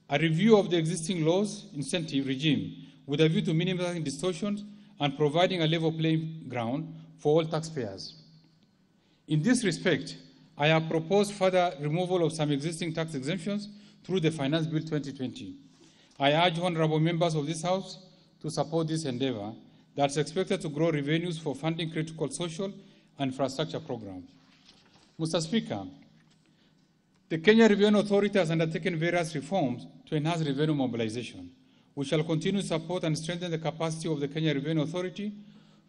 a review of the existing laws incentive regime with a view to minimizing distortions and providing a level playing ground for all taxpayers. In this respect, I have proposed further removal of some existing tax exemptions through the Finance Bill 2020. I urge honorable members of this House to support this endeavor that is expected to grow revenues for funding critical social and infrastructure programs. Mr. Speaker, the Kenya Revenue Authority has undertaken various reforms to enhance revenue mobilization. We shall continue to support and strengthen the capacity of the Kenya Revenue Authority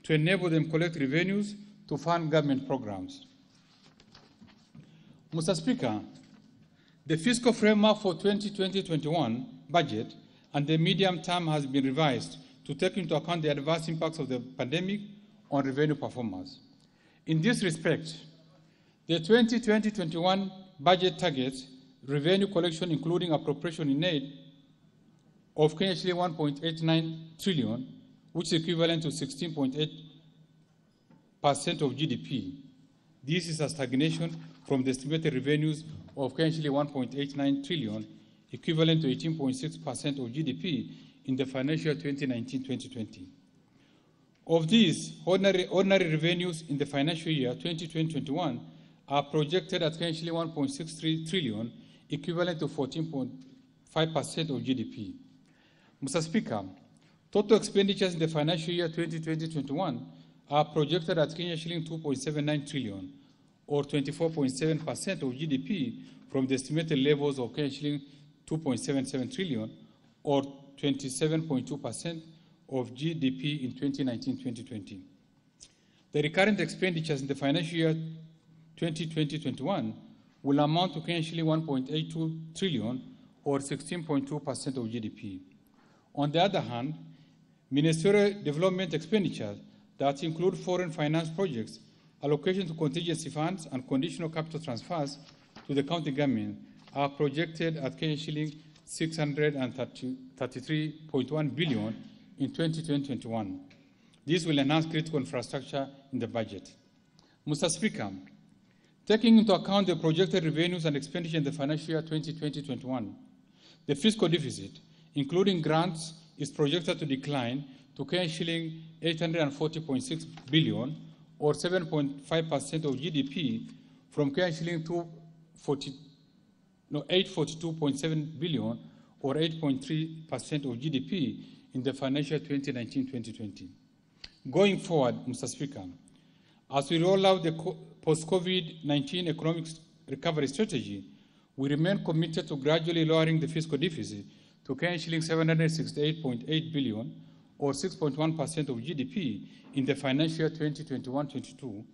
to enable them to collect revenues to fund government programs. Mr. Speaker, the fiscal framework for 2020-21 budget and the medium term has been revised to take into account the adverse impacts of the pandemic on revenue performance. In this respect, the 2020-21 budget targets revenue collection, including appropriation in aid, of Kenya shilling 1.89 trillion, which is equivalent to 16.8% of GDP. This is a stagnation from the estimated revenues of Kenya shilling 1.89 trillion, equivalent to 18.6% of GDP in the financial year 2019-2020. Of these, ordinary revenues in the financial year 2020-21 are projected at Kenya shilling 1.63 trillion, equivalent to 14.5% of GDP. Mr. Speaker, total expenditures in the financial year 2020-21 are projected at Kenya shilling 2.79 trillion, or 24.7% of GDP, from the estimated levels of Kenya shilling 2.77 trillion, or 27.2% of GDP in 2019-2020. The recurrent expenditures in the financial year 2020-21 will amount to Kenya shilling 1.82 trillion, or 16.2% of GDP. On the other hand, ministerial development expenditures that include foreign finance projects, allocation to contingency funds, and conditional capital transfers to the county government are projected at Kenya shilling 633.1 billion in 2020-21. This will enhance critical infrastructure in the budget. Mr. Speaker, taking into account the projected revenues and expenditure in the financial year 2020-21, the fiscal deficit, including grants, is projected to decline to Kenya shilling 840.6 billion, or 7.5% of GDP, from Kenya shilling 842.7 billion, or 8.3% of GDP in the financial 2019-2020. Going forward, Mr. Speaker, as we roll out the post-COVID-19 economic recovery strategy, we remain committed to gradually lowering the fiscal deficit to Kenya shilling 768.8 billion, or 6.1% of GDP in the financial year 2021-22,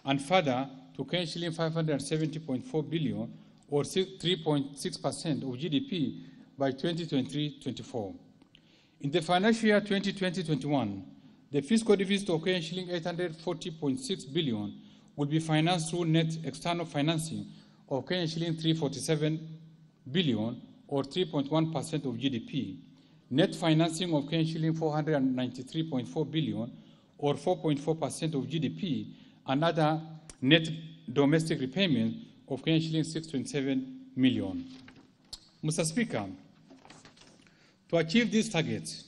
and further to Kenya shilling 570.4 billion, or 3.6% of GDP by 2023-24. In the financial year 2020-21, the fiscal deficit of Kenya shilling 840.6 billion will be financed through net external financing of Kenya shilling 347 billion, or 3.1% of GDP, net financing of Kenya shilling 493.4 billion, or 4.4% of GDP, and other net domestic repayment of Kenya shilling 627 million. Mr. Speaker, to achieve these targets,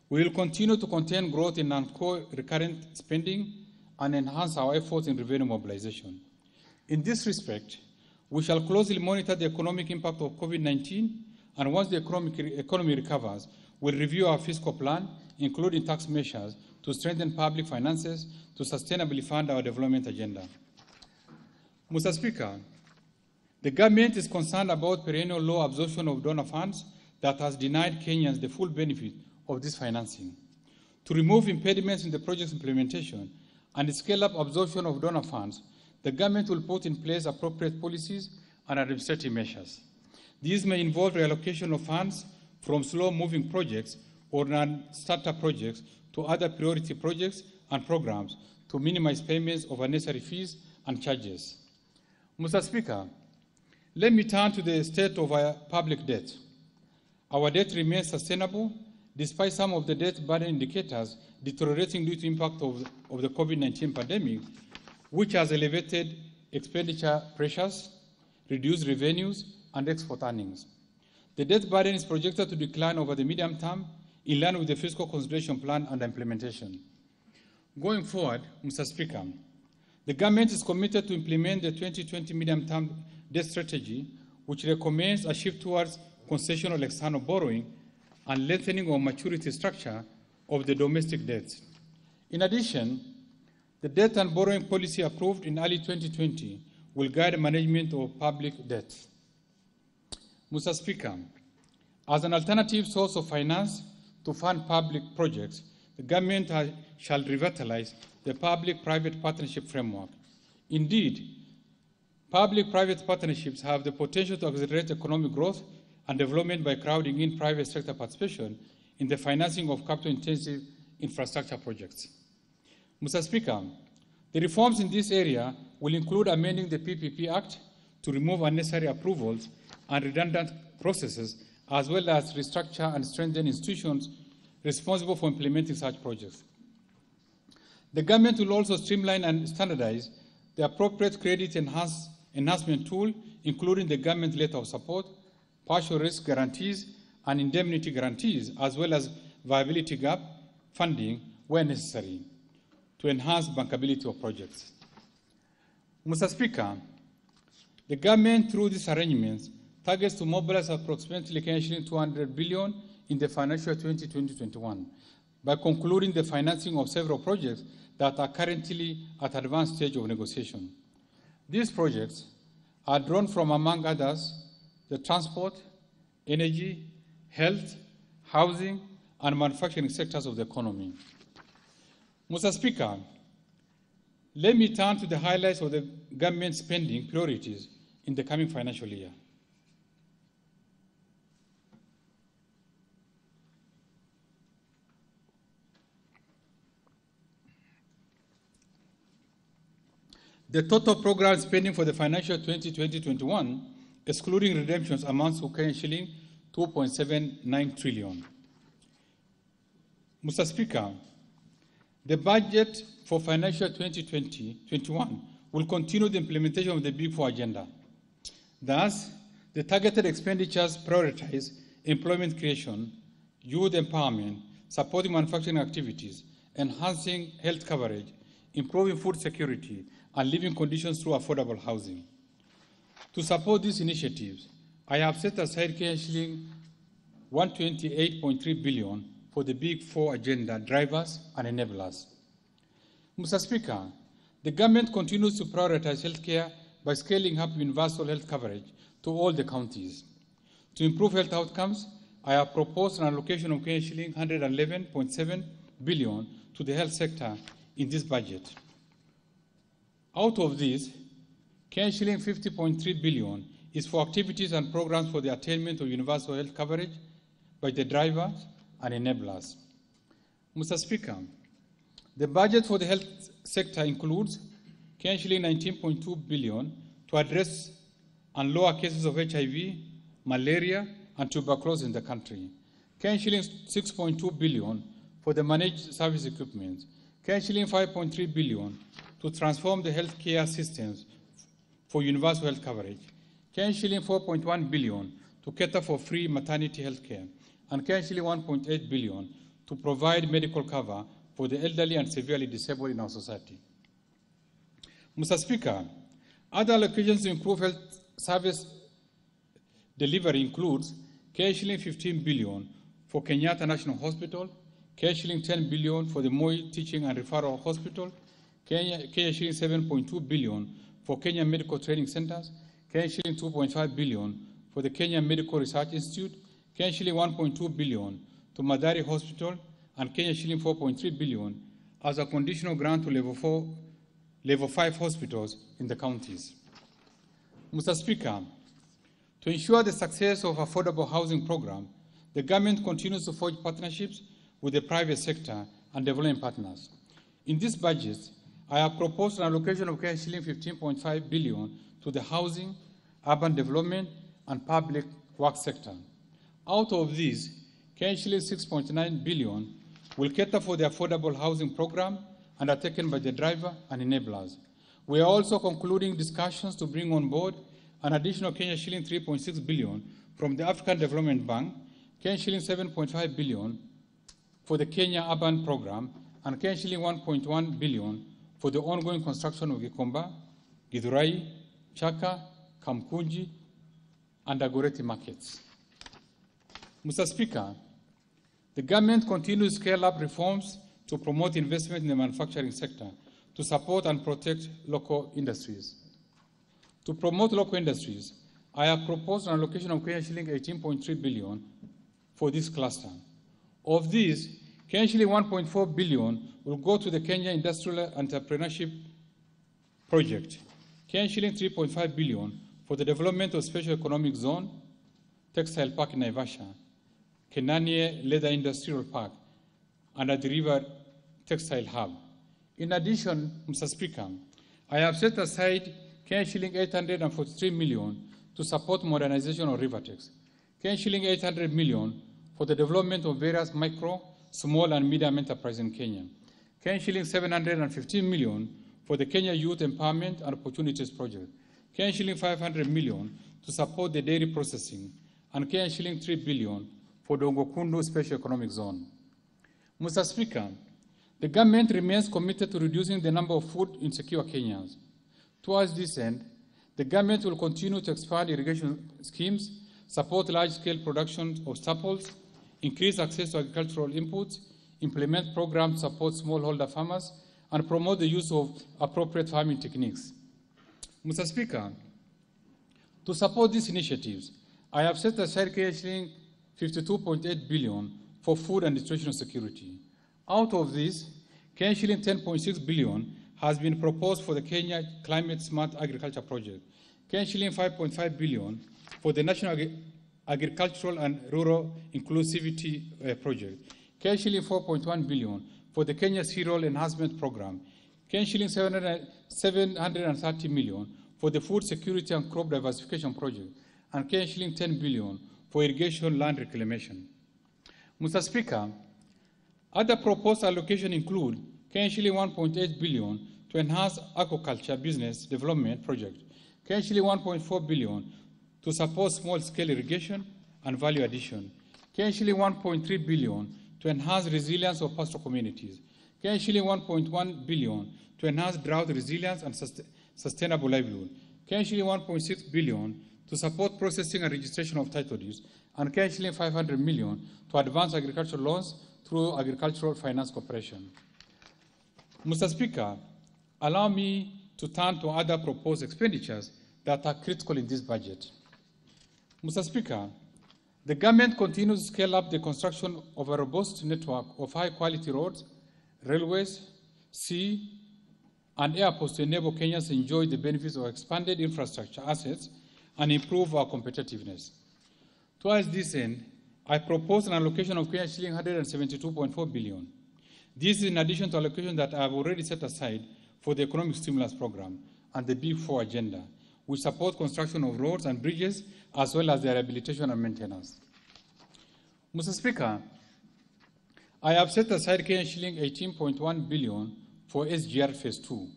we will continue to contain growth in non-core recurrent spending and enhance our efforts in revenue mobilization. In this respect, we shall closely monitor the economic impact of COVID-19, and once the economy recovers, we'll review our fiscal plan, including tax measures, to strengthen public finances to sustainably fund our development agenda. Mr. Speaker, the government is concerned about perennial low absorption of donor funds that has denied Kenyans the full benefit of this financing. To remove impediments in the project's implementation and scale up absorption of donor funds, the government will put in place appropriate policies and administrative measures. These may involve reallocation of funds from slow-moving projects or non-starter projects to other priority projects and programs to minimize payments of unnecessary fees and charges. Mr. Speaker, let me turn to the state of our public debt. Our debt remains sustainable despite some of the debt burden indicators deteriorating due to impact of the COVID-19 pandemic, which has elevated expenditure pressures, reduced revenues, and export earnings. The debt burden is projected to decline over the medium term in line with the fiscal consolidation plan and implementation. Going forward, Mr. Speaker, the government is committed to implement the 2020 medium-term debt strategy, which recommends a shift towards concessional external borrowing and lengthening of maturity structure of the domestic debts. In addition, the debt and borrowing policy approved in early 2020 will guide management of public debt. Mr. Speaker, as an alternative source of finance to fund public projects, the government shall revitalize the public-private partnership framework. Indeed, public-private partnerships have the potential to accelerate economic growth and development by crowding in private sector participation in the financing of capital-intensive infrastructure projects. Mr. Speaker, the reforms in this area will include amending the PPP Act to remove unnecessary approvals and redundant processes, as well as restructure and strengthen institutions responsible for implementing such projects. The government will also streamline and standardize the appropriate credit enhancement tool, including the government letter of support, partial risk guarantees, and indemnity guarantees, as well as viability gap funding where necessary, to enhance bankability of projects. Mr. Speaker, the government, through these arrangements, targets to mobilize approximately $200 billion in the financial 2020-21 by concluding the financing of several projects that are currently at advanced stage of negotiation. These projects are drawn from, among others, the transport, energy, health, housing, and manufacturing sectors of the economy. Mr. Speaker, let me turn to the highlights of the government spending priorities in the coming financial year. The total program spending for the financial 2020-21, excluding redemptions, amounts to shilling 2.79 trillion. Mr. Speaker, the budget for financial 2020-21 will continue the implementation of the Big Four agenda. Thus, the targeted expenditures prioritize employment creation, youth empowerment, supporting manufacturing activities, enhancing health coverage, improving food security, and living conditions through affordable housing. To support these initiatives, I have set aside shilling 128.3 billion for the Big Four agenda drivers and enablers. Mr. Speaker, the government continues to prioritize healthcare by scaling up universal health coverage to all the counties. To improve health outcomes, I have proposed an allocation of shilling 111.7 billion to the health sector in this budget. Out of this, shilling 50.3 billion is for activities and programs for the attainment of universal health coverage by the drivers and enablers. Mr. Speaker, the budget for the health sector includes shilling 19.2 billion to address and lower cases of HIV, malaria, and tuberculosis in the country. Shilling 6.2 billion for the managed service equipment. Shilling 5.3 billion to transform the healthcare systems for universal health coverage. Shilling 4.1 billion to cater for free maternity health care, and shilling 1.8 billion to provide medical cover for the elderly and severely disabled in our society. Mr. Speaker, other allocations to improve health service delivery includes shilling 15 billion for Kenyatta National Hospital, shilling 10 billion for the Moi Teaching and Referral Hospital, shilling 7.2 billion for Kenya Medical Training Centers, shilling 2.5 billion for the Kenya Medical Research Institute, shilling 1.2 billion to Madari Hospital, and shilling 4.3 billion as a conditional grant to level 5 hospitals in the counties. Mr. Speaker, to ensure the success of affordable housing program, the government continues to forge partnerships with the private sector and development partners. In this budget, I have proposed an allocation of shilling 15.5 billion to the housing, urban development, and public work sector. Out of these, shilling 6.9 billion will cater for the affordable housing program undertaken by the driver and enablers. We are also concluding discussions to bring on board an additional Kenya shilling 3.6 billion from the African Development Bank, Kenya shilling 7.5 billion for the Kenya Urban Program, and Kenya shilling 1.1 billion for the ongoing construction of Gikomba, Githurai, Chaka, Kamkunji, and Agoreti markets. Mr. Speaker, the government continues to scale up reforms to promote investment in the manufacturing sector to support and protect local industries. To promote local industries, I have proposed an allocation of Kenya shilling 18.3 billion for this cluster. Of this, Kenya shilling 1.4 billion will go to the Kenya Industrial Entrepreneurship Project, Kenya shilling 3.5 billion for the development of Special Economic Zone, Textile Park in Naivasha, Kenanie Leather Industrial Park, and at the River Textile Hub. In addition, Mr. Speaker, I have set aside Kenya shilling 843 million to support modernization of Rivertex, Kenya shilling 800 million for the development of various micro, small, and medium enterprises in Kenya, Kenya shilling 715 million for the Kenya Youth Empowerment and Opportunities Project, Kenya shilling 500 million to support the dairy processing, and Kenya shilling 3 billion for the Ongokundu Special Economic Zone. Mr. Speaker, the government remains committed to reducing the number of food insecure Kenyans. Towards this end, the government will continue to expand irrigation schemes, support large-scale production of staples, increase access to agricultural inputs, implement programs to support smallholder farmers, and promote the use of appropriate farming techniques. Mr. Speaker, to support these initiatives, I have set aside shilling 52.8 billion for food and nutritional security. Out of this, Kenya shilling 10.6 billion has been proposed for the Kenya Climate Smart Agriculture Project, Kenya shilling 5.5 billion for the National Agricultural and Rural Inclusivity Project, Kenya shilling 4.1 billion for the Kenya Cereal Enhancement Program, Kenya shilling 730 million for the Food Security and Crop Diversification Project, and Kenya shilling 10 billion for irrigation land reclamation. Mr. Speaker, other proposed allocations include Kenya shilling 1.8 billion to enhance aquaculture business development project, Kenya shilling 1.4 billion to support small-scale irrigation and value addition, Kenya shilling 1.3 billion to enhance resilience of pastoral communities, Kenya shilling 1.1 billion to enhance drought resilience and sustainable livelihood, Kenya shilling 1.6 billion to support processing and registration of title deeds, and Kenya shilling 500 million to advance agricultural loans through Agricultural Finance Corporation. Mr. Speaker, allow me to turn to other proposed expenditures that are critical in this budget. Mr. Speaker, the government continues to scale up the construction of a robust network of high-quality roads, railways, sea, and airports to enable Kenyans to enjoy the benefits of expanded infrastructure assets and improve our competitiveness. Towards this end, I propose an allocation of Kenya shilling 172.4 billion. This is in addition to allocation that I have already set aside for the Economic Stimulus Program and the Big Four agenda, which support construction of roads and bridges, as well as their rehabilitation and maintenance. Mr. Speaker, I have set aside Kenya shilling 18.1 billion for SGR Phase 2,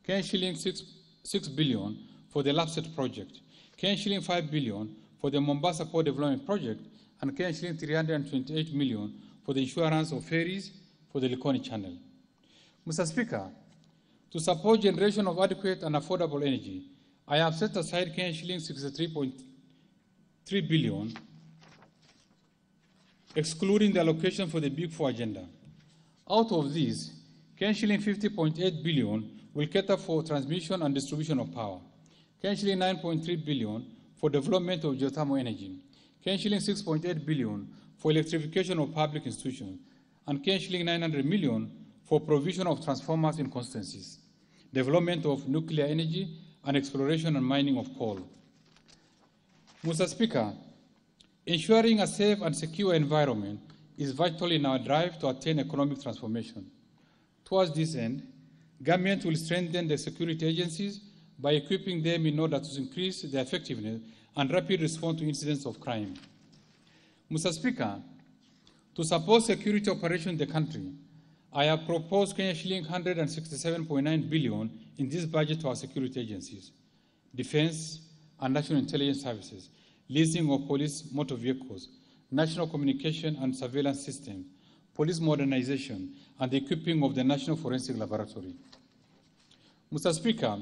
Kenya shilling 6 billion for the LAPSET project, Kenya shilling 5 billion for the Mombasa Port Development Project, and Kenya shilling 328 million for the insurance of ferries for the Likoni Channel. Mr. Speaker, to support generation of adequate and affordable energy, I have set aside Kenya shilling 63.3 billion, excluding the allocation for the Big Four agenda. Out of this, Kenya shilling 50.8 billion will cater for transmission and distribution of power, Kenya shilling 9.3 billion for development of geothermal energy, Kenya shilling 6.8 billion for electrification of public institutions, and Kenya shilling 900 million for provision of transformers in constituencies, development of nuclear energy, and exploration and mining of coal. Mr. Speaker, ensuring a safe and secure environment is vital in our drive to attain economic transformation. Towards this end, government will strengthen the security agencies by equipping them in order to increase their effectiveness and rapid response to incidents of crime. Mr. Speaker, to support security operations in the country, I have proposed Kenya shilling 167.9 billion in this budget to our security agencies, Defense, and national intelligence services, leasing of police motor vehicles, national communication and surveillance systems, police modernization, and the equipping of the National Forensic Laboratory. Mr. Speaker,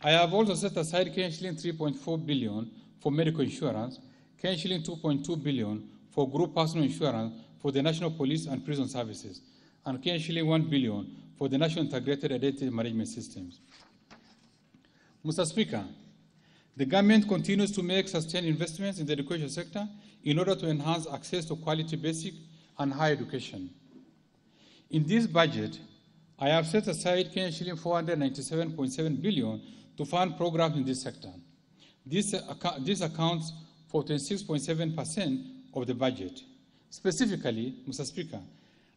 I have also set aside shilling 3.4 billion for medical insurance, shilling 2.2 billion for group personal insurance for the National Police and Prison Services, and shilling 1 billion for the National Integrated Identity Management Systems. Mr. Speaker, the government continues to make sustained investments in the education sector in order to enhance access to quality basic and higher education. In this budget, I have set aside shilling 497.7 billion to fund programs in this sector. This accounts for 26.7% of the budget. Specifically, Mr. Speaker,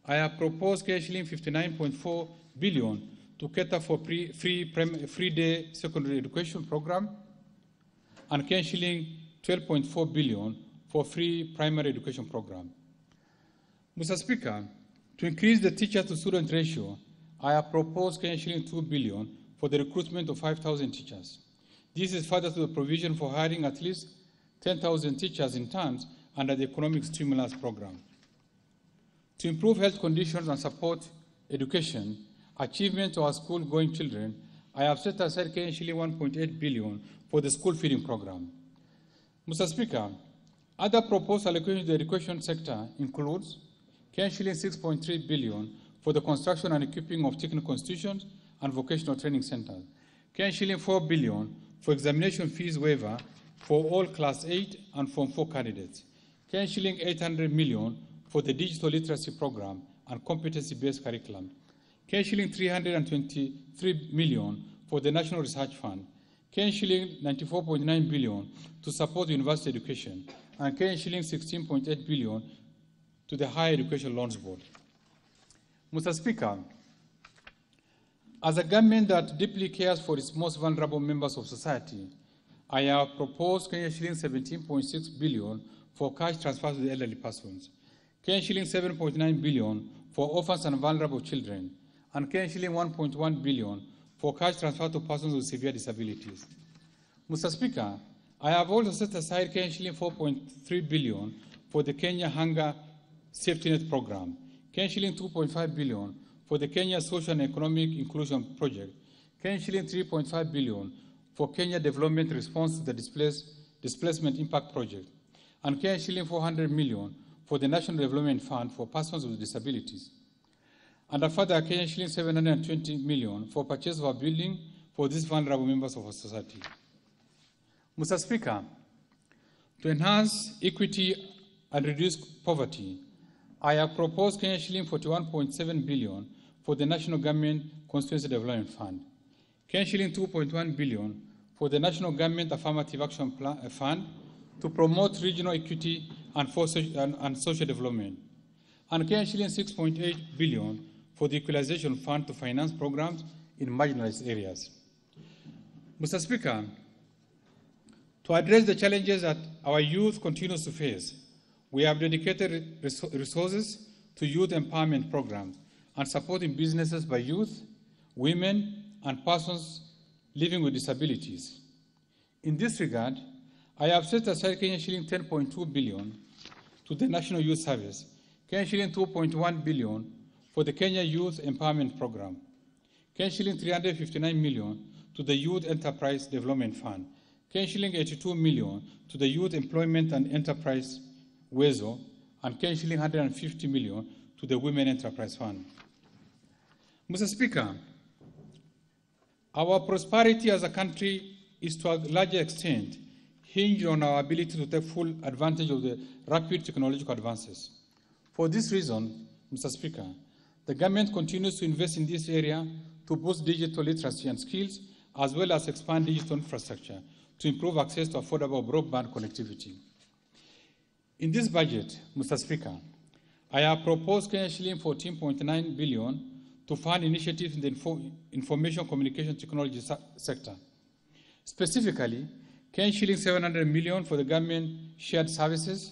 I have proposed shilling 59.4 billion to cater for free day secondary education program and shilling 12.4 billion for free primary education program. Mr. Speaker, to increase the teacher-to-student ratio, I have proposed shilling 2 billion for the recruitment of 5,000 teachers. This is further to the provision for hiring at least 10,000 teachers in terms under the Economic Stimulus Program. To improve health conditions and support education, achievement of our school-going children, I have set aside shilling 1.8 billion for the school feeding program. Mr. Speaker, other proposed allocations to the education sector includes shilling 6.3 billion for the construction and equipping of technical institutions and vocational training centers, shilling 4 billion for examination fees waiver for all Class 8 and Form 4 candidates, shilling 800 million for the digital literacy program and competency-based curriculum, shilling 323 million for the National Research Fund, shilling 94.9 billion to support university education, and shilling 16.8 billion to the Higher Education Loans Board. Mr. Speaker, as a government that deeply cares for its most vulnerable members of society, I have proposed shilling 17.6 billion for cash transfers to the elderly persons, shilling 7.9 billion for orphans and vulnerable children, and shilling 1.1 billion for cash transfer to persons with severe disabilities. Mr. Speaker, I have also set aside shilling 4.3 billion for the Kenya Hunger Safety Net Program, shilling 2.5 billion for the Kenya Social and Economic Inclusion Project, shilling 3.5 billion for Kenya Development Response to the Displacement Impact Project, and shilling 400 million for the National Development Fund for persons with disabilities, and a further shilling 720 million for purchase of a building for these vulnerable members of our society. Mr. Speaker, to enhance equity and reduce poverty, I have proposed shilling 41.7 billion for the National Government Constituency Development Fund, shilling 2.1 billion for the National Government Affirmative Action Fund to promote regional equity and social development, and shilling 6.8 billion for the Equalization Fund to finance programs in marginalized areas. Mr. Speaker, to address the challenges that our youth continues to face, we have dedicated resources to youth empowerment programs and supporting businesses by youth, women, and persons living with disabilities. In this regard, I have set aside shilling 10.2 billion to the National Youth Service, shilling 2.1 billion for the Kenya Youth Empowerment Program, shilling 359 million to the Youth Enterprise Development Fund, shilling 82 million to the Youth Employment and Enterprise WEZO, and shilling 150 million to the Women Enterprise Fund. Mr. Speaker, our prosperity as a country is to a larger extent hinged on our ability to take full advantage of the rapid technological advances. For this reason, Mr. Speaker, the government continues to invest in this area to boost digital literacy and skills, as well as expand digital infrastructure to improve access to affordable broadband connectivity. In this budget, Mr. Speaker, I have proposed shilling 14.9 billion to fund initiatives in the information communication technology sector. Specifically, shilling 700 million for the government shared services,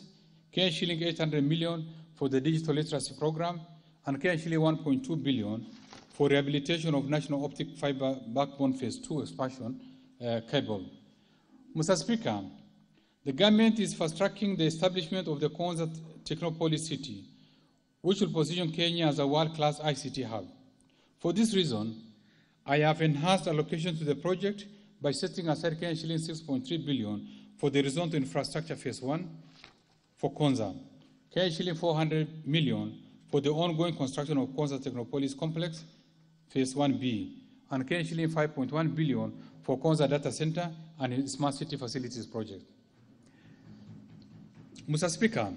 shilling 800 million for the digital literacy program, and shilling 1.2 billion for rehabilitation of national optic fiber backbone phase 2 expansion cable. Mr. Speaker, the government is fast-tracking the establishment of the Konza Technopolis City, which will position Kenya as a world-class ICT hub. For this reason, I have enhanced allocation to the project by setting aside shilling 6.3 billion for the horizontal infrastructure phase 1 for Konza, shilling 400 million for the ongoing construction of Konza Technopolis Complex phase 1B, and shilling 5.1 billion for Konza Data Center and Smart City Facilities project. Mr. Speaker,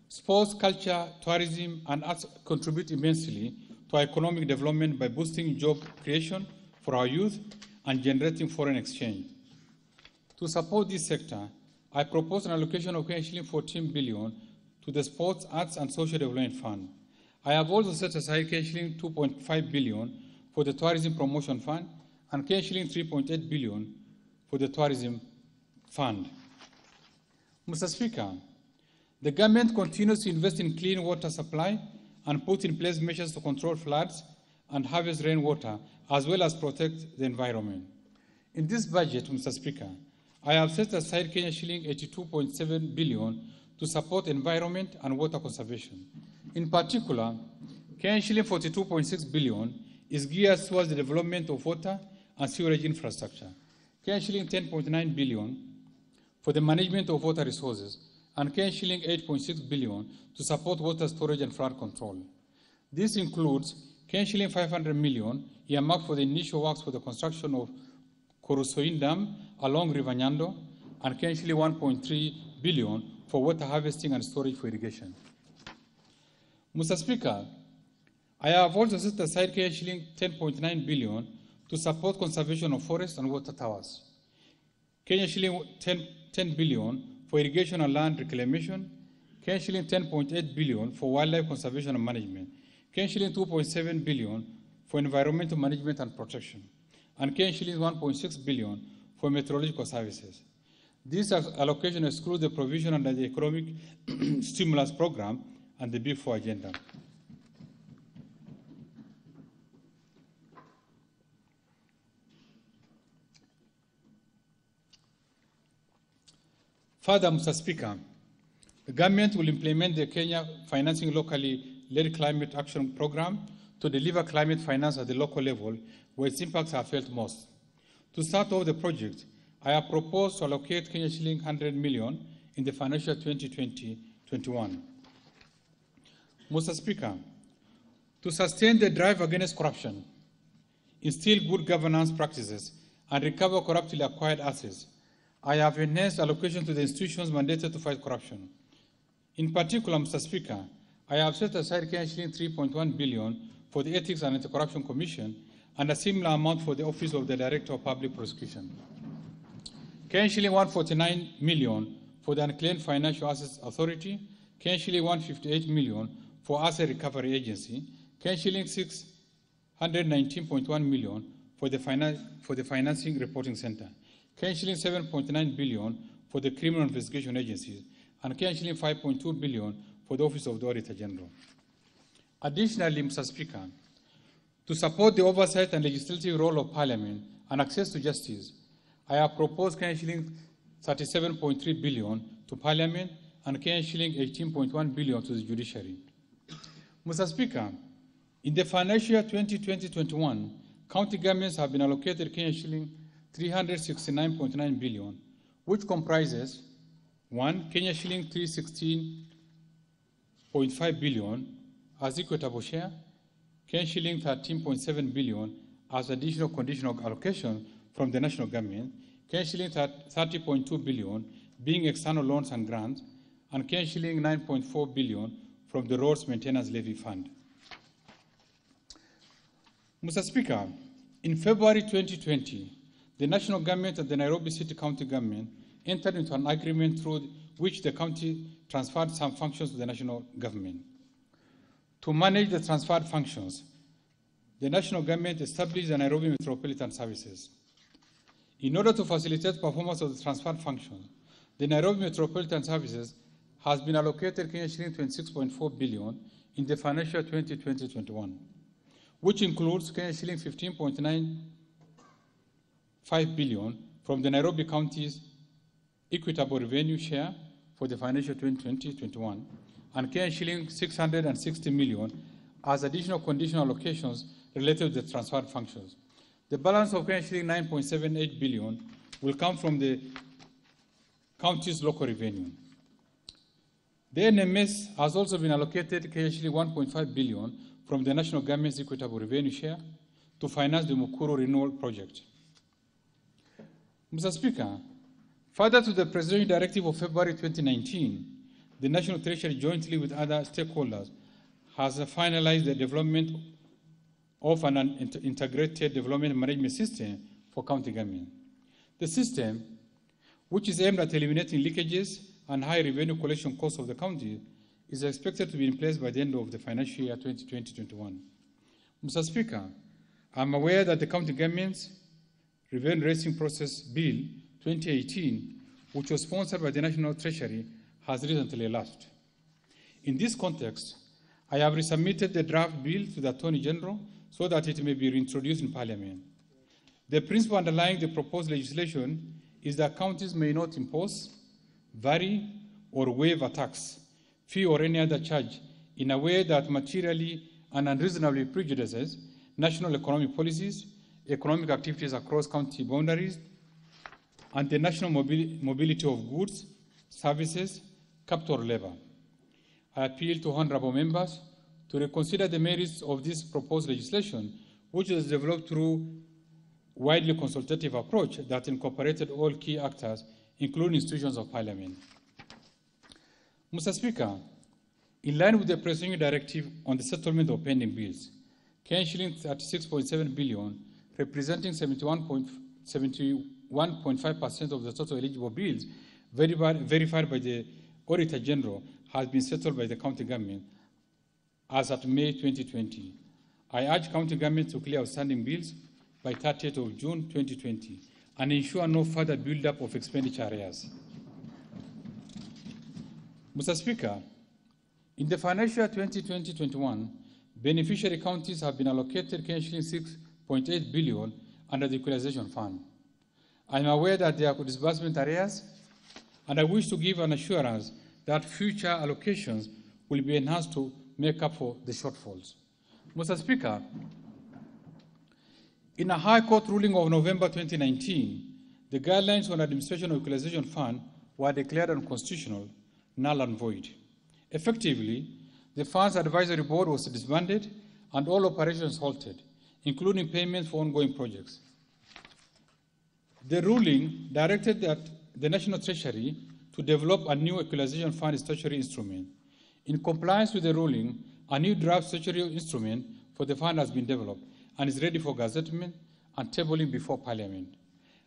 sports, culture, tourism, and arts contribute immensely to our economic development by boosting job creation for our youth and generating foreign exchange. To support this sector, I propose an allocation of shilling 14 billion to the Sports, Arts, and Social Development Fund. I have also set aside shilling 2.5 billion for the Tourism Promotion Fund and shilling 3.8 billion for the Tourism Fund. Mr. Speaker, the government continues to invest in clean water supply and put in place measures to control floods and harvest rainwater, as well as protect the environment. In this budget, Mr. Speaker, I have set aside shilling 82.7 billion to support environment and water conservation. In particular, shilling 42.6 billion is geared towards the development of water and sewerage infrastructure, shilling 10.9 billion for the management of water resources, and shilling 8.6 billion to support water storage and flood control. This includes shilling 500 million earmarked for the initial works for the construction of Kurusoin Dam along River Nyando, and shilling 1.3 billion for water harvesting and storage for irrigation. Mr. Speaker, I have also set aside shilling 10.9 billion to support conservation of forests and water towers, shilling 10 billion for irrigation and land reclamation, shilling 10.8 billion for wildlife conservation and management, shilling 2.7 billion for environmental management and protection, and shilling 1.6 billion for meteorological services. This allocation excludes the provision under the Economic Stimulus Program and the Big Four agenda. Further, Mr. Speaker, the government will implement the Kenya Financing Locally Led Climate Action Program to deliver climate finance at the local level where its impacts are felt most. To start off the project, I have proposed to allocate shilling 100 million in the financial 2020-21. Mr. Speaker, to sustain the drive against corruption, instill good governance practices, and recover corruptly acquired assets, I have enhanced allocation to the institutions mandated to fight corruption. In particular, Mr. Speaker, I have set aside shilling 3.1 billion for the Ethics and Anti-Corruption Commission and a similar amount for the Office of the Director of Public Prosecution. Shilling 149 million for the Unclaimed Financial Assets Authority, shilling 158 million for Asset Recovery Agency, shilling 619.1 million for the Financing Reporting Center, shilling 7.9 billion for the Criminal Investigation Agencies, and shilling 5.2 billion for the Office of the Auditor General. Additionally, Mr. Speaker, to support the oversight and legislative role of Parliament and access to justice, I have proposed shilling 37.3 billion to Parliament and shilling 18.1 billion to the judiciary. Mr. Speaker, in the financial year 2020-21, county governments have been allocated shilling 369.9 billion, which comprises 1. Shilling 316.5 billion as equitable share, shilling 13.7 billion as additional conditional allocation from the national government, shilling 30.2 billion being external loans and grants, and shilling 9.4 billion from the Roads Maintenance Levy Fund. Mr. Speaker, in February 2020, the national government and the Nairobi City County government entered into an agreement through which the county transferred some functions to the national government. To manage the transferred functions, the national government established the Nairobi Metropolitan Services. In order to facilitate performance of the transferred functions, the Nairobi Metropolitan Services has been allocated shilling 26.4 billion in the financial 2020-21, which includes shilling 15.95 billion from the Nairobi County's equitable revenue share for the financial 2020-21 and Kenyan shilling 660 million as additional conditional allocations related to the transferred functions. The balance of Kenyan shilling 9.78 billion will come from the county's local revenue. The NMS has also been allocated Kenyan shilling 1.5 billion from the national government's equitable revenue share to finance the Ukur renewal project. Mr. Speaker, further to the Presidential Directive of February 2019, the National Treasury, jointly with other stakeholders, has finalized the development of an integrated development management system for county government. The system, which is aimed at eliminating leakages and high revenue collection costs of the county, is expected to be in place by the end of the financial year 2020-21. Mr. Speaker, I'm aware that the county government's Revenue Raising Process Bill 2018, which was sponsored by the National Treasury, has recently elapsed. In this context, I have resubmitted the draft bill to the Attorney General so that it may be reintroduced in Parliament. The principle underlying the proposed legislation is that counties may not impose, vary, or waive a tax, fee, or any other charge in a way that materially and unreasonably prejudices national economic policies, economic activities across county boundaries, and the national mobility of goods, services, capital, or labor. I appeal to honorable members to reconsider the merits of this proposed legislation, which was developed through widely consultative approach that incorporated all key actors, including institutions of Parliament. Mr. Speaker, in line with the Presidential Directive on the settlement of pending bills, Kenyan shilling 36.7 billion, representing 71.5% of the total eligible bills verified by the Auditor General, has been settled by the county government as at May 2020. I urge county government to clear outstanding bills by 30th of June 2020 and ensure no further build-up of expenditure arrears. Mr. Speaker, in the financial year 2020-21, beneficiary counties have been allocated Kenyan shilling 6.8 billion under the Equalization Fund. I am aware that there are disbursement arrears, and I wish to give an assurance that future allocations will be enhanced to make up for the shortfalls. Mr. Speaker, in a High Court ruling of November 2019, the guidelines on administration of Equalization Fund were declared unconstitutional, null and void. Effectively, the Fund's Advisory Board was disbanded and all operations halted, including payments for ongoing projects. The ruling directed that the National Treasury to develop a new Equalization Fund statutory instrument. In compliance with the ruling, a new draft statutory instrument for the fund has been developed and is ready for gazettement and tabling before Parliament.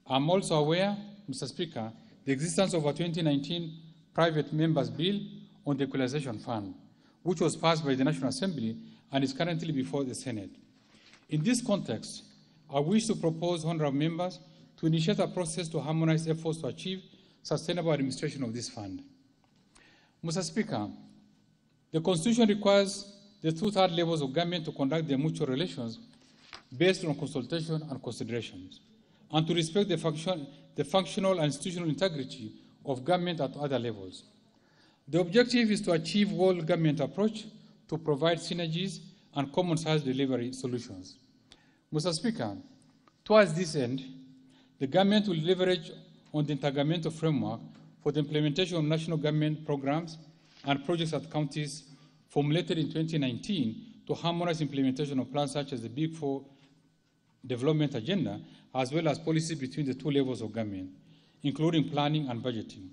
I'm also aware, Mr. Speaker, the existence of a 2019 private members' bill on the Equalization Fund, which was passed by the National Assembly and is currently before the Senate. In this context, I wish to propose honorable members to initiate a process to harmonize efforts to achieve sustainable administration of this fund. Mr. Speaker, the Constitution requires the two-thirds levels of government to conduct their mutual relations based on consultation and considerations, and to respect the functional and institutional integrity of government at other levels. The objective is to achieve whole government approach to provide synergies and common size delivery solutions. Mr. Speaker, towards this end, the government will leverage on the intergovernmental framework for the implementation of national government programs and projects at counties formulated in 2019 to harmonize implementation of plans such as the Big Four development agenda, as well as policies between the two levels of government, including planning and budgeting.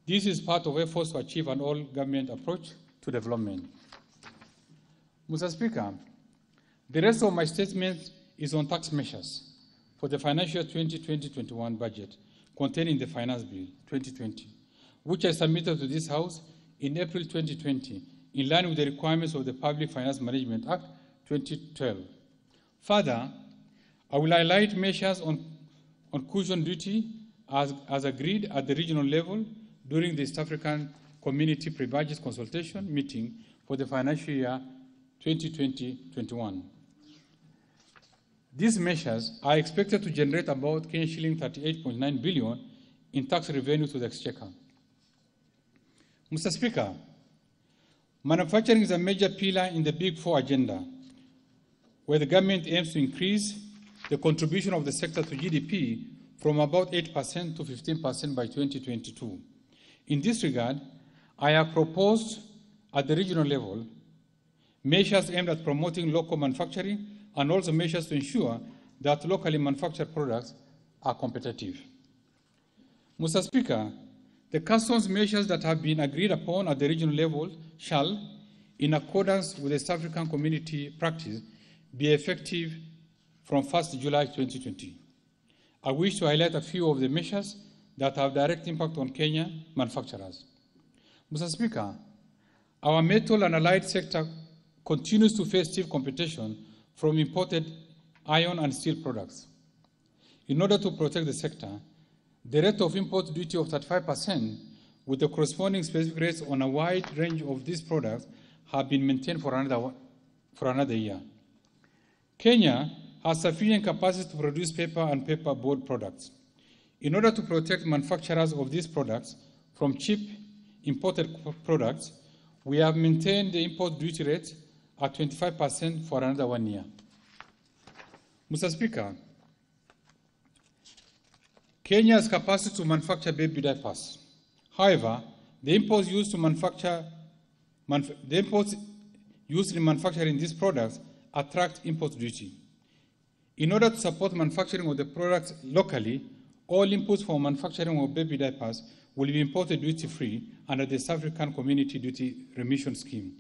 This is part of efforts to achieve an all-government approach to development. Mr. Speaker, the rest of my statement is on tax measures for the financial year 2020-21 budget contained in the Finance Bill 2020, which I submitted to this House in April 2020 in line with the requirements of the Public Finance Management Act 2012. Further, I will highlight measures on cushion duty as agreed at the regional level during the East African Community Pre-Budget Consultation meeting for the financial year 2020-21. These measures are expected to generate about Kenyan shilling 38.9 billion in tax revenue to the exchequer. Mr. Speaker, manufacturing is a major pillar in the Big Four agenda, where the government aims to increase the contribution of the sector to GDP from about 8% to 15% by 2022. In this regard, I have proposed at the regional level measures aimed at promoting local manufacturing and also measures to ensure that locally manufactured products are competitive. Mr. Speaker, the customs measures that have been agreed upon at the regional level shall, in accordance with the East African Community practice, be effective from 1st July 2020. I wish to highlight a few of the measures that have direct impact on Kenya manufacturers. Mr. Speaker, our metal and allied sector continues to face stiff competition from imported iron and steel products. In order to protect the sector, the rate of import duty of 35% with the corresponding specific rates on a wide range of these products have been maintained for another year. Kenya has sufficient capacity to produce paper and paperboard products. In order to protect manufacturers of these products from cheap imported products, we have maintained the import duty rate at 25% for another 1 year. Mr. Speaker, Kenya has capacity to manufacture baby diapers. However, the imports used in manufacturing these products attract import duty. In order to support manufacturing of the products locally, all inputs for manufacturing of baby diapers will be imported duty-free under the East African Community Duty Remission Scheme.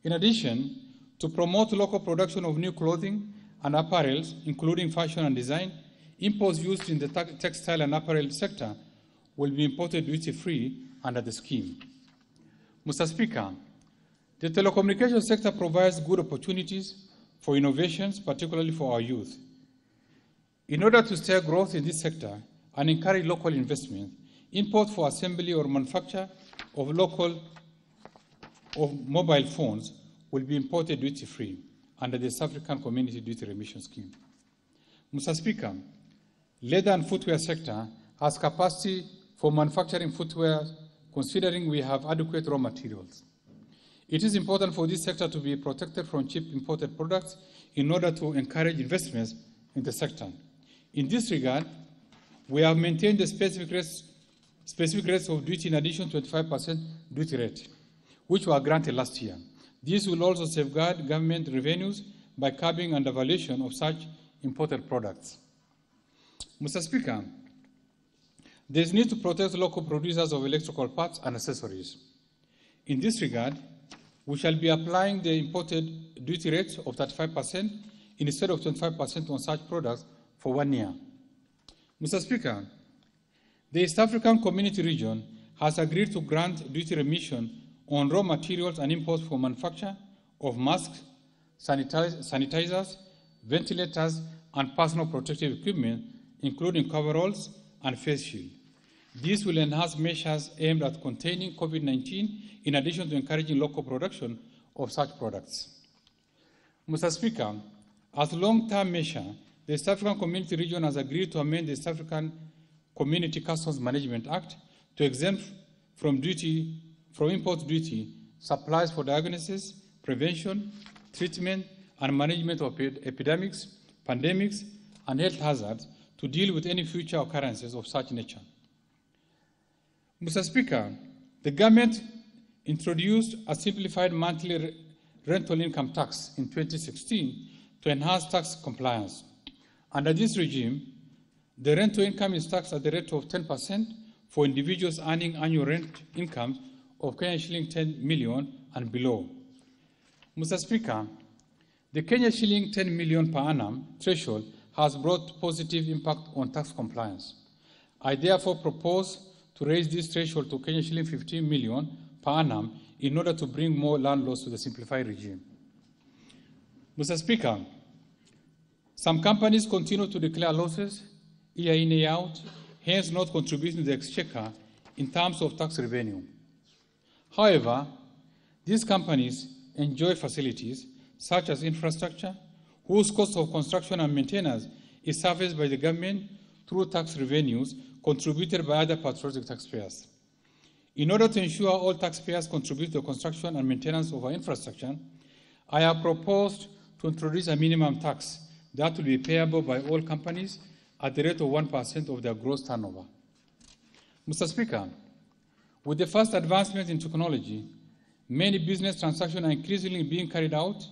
In addition, to promote local production of new clothing and apparels, including fashion and design, imports used in the textile and apparel sector will be imported duty-free under the scheme. Mr. Speaker, the telecommunications sector provides good opportunities for innovations, particularly for our youth. In order to stir growth in this sector and encourage local investment, import for assembly or manufacture of mobile phones will be imported duty-free under the South African Community Duty Remission Scheme. Mr. Speaker, leather and footwear sector has capacity for manufacturing footwear considering we have adequate raw materials. It is important for this sector to be protected from cheap imported products in order to encourage investments in the sector. In this regard, we have maintained the specific rates of duty in addition to 25% duty rate, which were granted last year. This will also safeguard government revenues by curbing undervaluation of such imported products. Mr. Speaker, there is need to protect local producers of electrical parts and accessories. In this regard, we shall be applying the imported duty rate of 35% instead of 25% on such products for 1 year. Mr. Speaker, the East African Community region has agreed to grant duty remission on raw materials and imports for manufacture of masks, sanitizers, ventilators, and personal protective equipment, including coveralls and face shield. These will enhance measures aimed at containing COVID-19 in addition to encouraging local production of such products. Mr. Speaker, as a long-term measure, the East African Community region has agreed to amend the East African Community Customs Management Act to exempt from import duty supplies for diagnosis, prevention, treatment, and management of epidemics, pandemics, and health hazards to deal with any future occurrences of such nature. Mr. Speaker, the government introduced a simplified monthly rental income tax in 2016 to enhance tax compliance. Under this regime, the rental income is taxed at the rate of 10% for individuals earning annual rent income of Kenya shilling 10 million and below. Mr. Speaker, the Kenya shilling 10 million per annum threshold has brought positive impact on tax compliance. I therefore propose to raise this threshold to Kenya shilling 15 million per annum in order to bring more landlords to the simplified regime. Mr. Speaker, some companies continue to declare losses year in, year out, hence not contributing to the exchequer in terms of tax revenue. However, these companies enjoy facilities such as infrastructure, whose cost of construction and maintenance is serviced by the government through tax revenues contributed by other patriotic taxpayers. In order to ensure all taxpayers contribute to the construction and maintenance of our infrastructure, I have proposed to introduce a minimum tax that will be payable by all companies at the rate of 1% of their gross turnover. Mr. Speaker, with the first advancement in technology, many business transactions are increasingly being carried out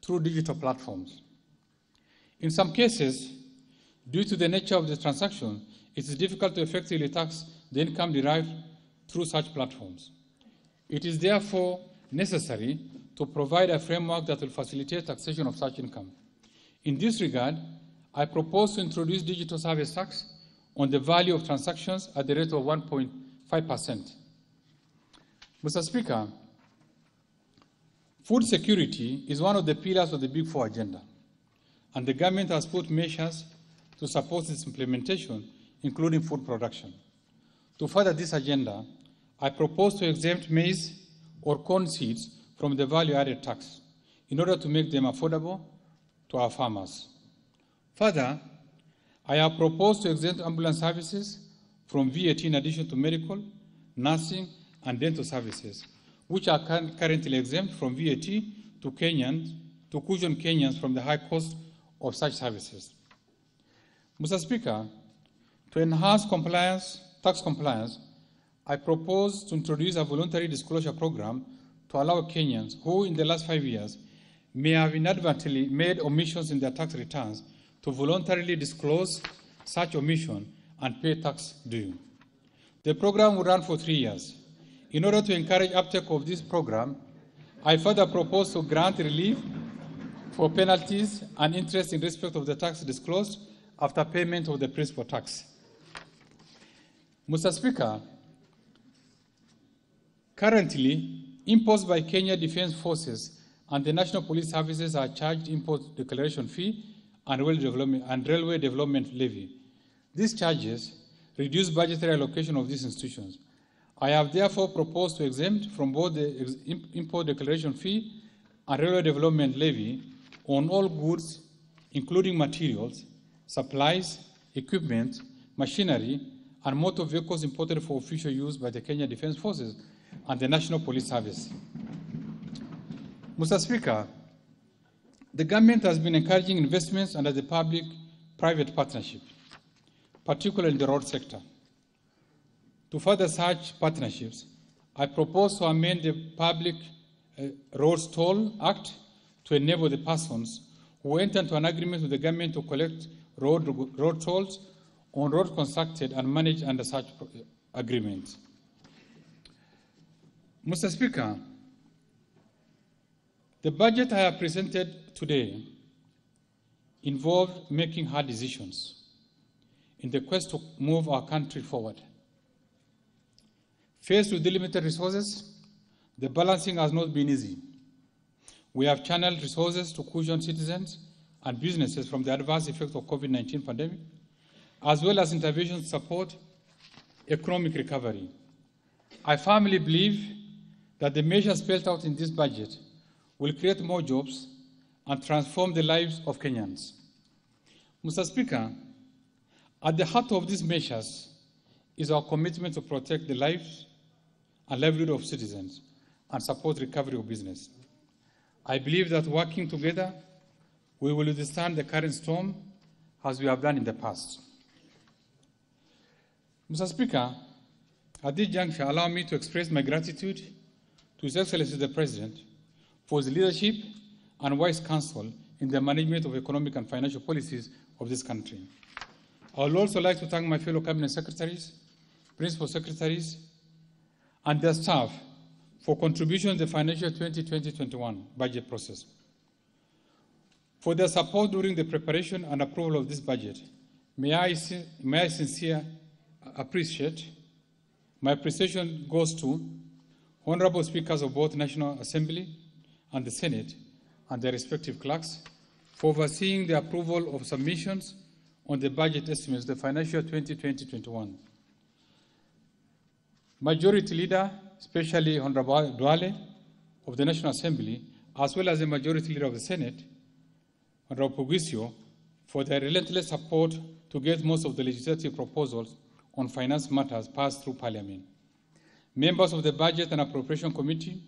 through digital platforms. In some cases, due to the nature of the transaction, it is difficult to effectively tax the income derived through such platforms. It is therefore necessary to provide a framework that will facilitate taxation of such income. In this regard, I propose to introduce digital service tax on the value of transactions at the rate of 1.5%. Mr. Speaker, food security is one of the pillars of the Big Four agenda, and the government has put measures to support its implementation, including food production. To further this agenda, I propose to exempt maize or corn seeds from the value-added tax in order to make them affordable to our farmers. Further, I have proposed to exempt ambulance services from VAT in addition to medical, nursing, and dental services, which are currently exempt from VAT to cushion Kenyans from the high cost of such services. Mr. Speaker, to enhance tax compliance, I propose to introduce a voluntary disclosure program to allow Kenyans who in the last 5 years may have inadvertently made omissions in their tax returns to voluntarily disclose such omission and pay tax due. The program will run for 3 years. In order to encourage uptake of this program, I further propose to grant relief for penalties and interest in respect of the tax disclosed after payment of the principal tax. Mr. Speaker, currently, imports by Kenya Defence Forces and the National Police Services are charged import declaration fee and railway development levy. These charges reduce budgetary allocation of these institutions. I have therefore proposed to exempt from both the import declaration fee and railway development levy on all goods, including materials, supplies, equipment, machinery, and motor vehicles imported for official use by the Kenya Defence Forces and the National Police Service. Mr. Speaker, the government has been encouraging investments under the public-private partnership, particularly in the road sector. To further such partnerships, I propose to amend the Public Roads Toll Act to enable the persons who enter into an agreement with the government to collect road tolls on roads constructed and managed under such agreements. Mr. Speaker, the budget I have presented today involved making hard decisions in the quest to move our country forward. Faced with limited resources, the balancing has not been easy. We have channeled resources to cushion citizens and businesses from the adverse effects of COVID-19 pandemic, as well as interventions to support economic recovery. I firmly believe that the measures spelled out in this budget will create more jobs and transform the lives of Kenyans. Mr. Speaker, at the heart of these measures is our commitment to protect the lives and livelihood of citizens and support recovery of business. I believe that working together, we will withstand the current storm as we have done in the past. Mr. Speaker, at this juncture, allow me to express my gratitude to His Excellency the President for his leadership and wise counsel in the management of economic and financial policies of this country. I would also like to thank my fellow cabinet secretaries, principal secretaries, and their staff for contribution in the financial 2020-21 budget process. For their support during the preparation and approval of this budget, may I sincerely appreciate. My appreciation goes to honorable speakers of both National Assembly and the Senate and their respective clerks for overseeing the approval of submissions on the budget estimates, the financial 2020-21. Majority Leader, especially Honorable Duale of the National Assembly, as well as the Majority Leader of the Senate, Honorable Pugisio, for their relentless support to get most of the legislative proposals on finance matters passed through Parliament. Members of the Budget and Appropriation Committee,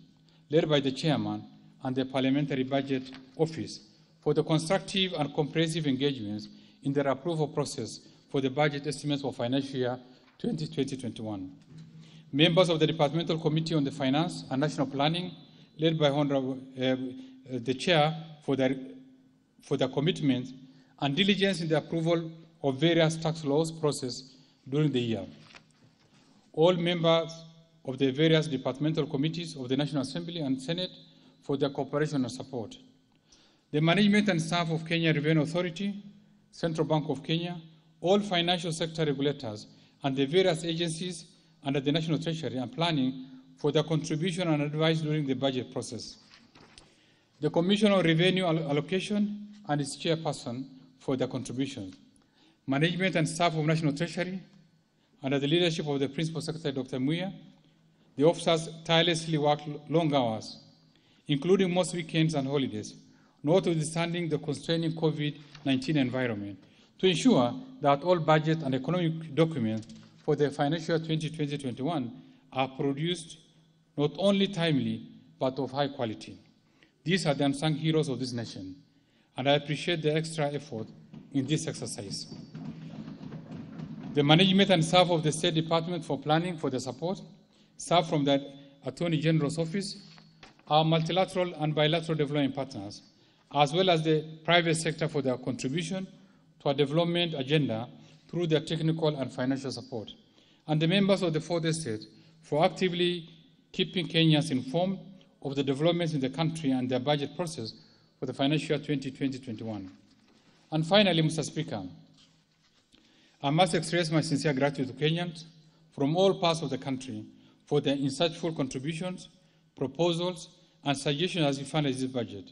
led by the Chairman and the Parliamentary Budget Office, for the constructive and comprehensive engagements in their approval process for the budget estimates for financial year 2020-21. Members of the Departmental Committee on the Finance and National Planning, led by Honorable the Chair, for their commitment and diligence in the approval of various tax laws processed during the year. All members of the various departmental committees of the National Assembly and Senate for their cooperation and support. The management and staff of Kenya Revenue Authority, Central Bank of Kenya, all financial sector regulators, and the various agencies under the National Treasury and Planning for their contribution and advice during the budget process. The Commission on Revenue Allocation and its chairperson for their contributions. Management and staff of National Treasury, under the leadership of the Principal Secretary, Dr. Muya, the officers tirelessly worked long hours, including most weekends and holidays, notwithstanding the constraining COVID-19 environment, to ensure that all budget and economic documents for the financial year 2020-21 are produced not only timely, but of high quality. These are the unsung heroes of this nation, and I appreciate the extra effort in this exercise. The management and staff of the State Department for Planning for the support, staff from the Attorney General's Office, our multilateral and bilateral development partners, as well as the private sector for their contribution to our development agenda through their technical and financial support, and the members of the Fourth Estate for actively keeping Kenyans informed of the developments in the country and their budget process for the financial year 2020-21. And finally, Mr. Speaker, I must express my sincere gratitude to Kenyans from all parts of the country for their insightful contributions, proposals, and suggestions as we finalize this budget.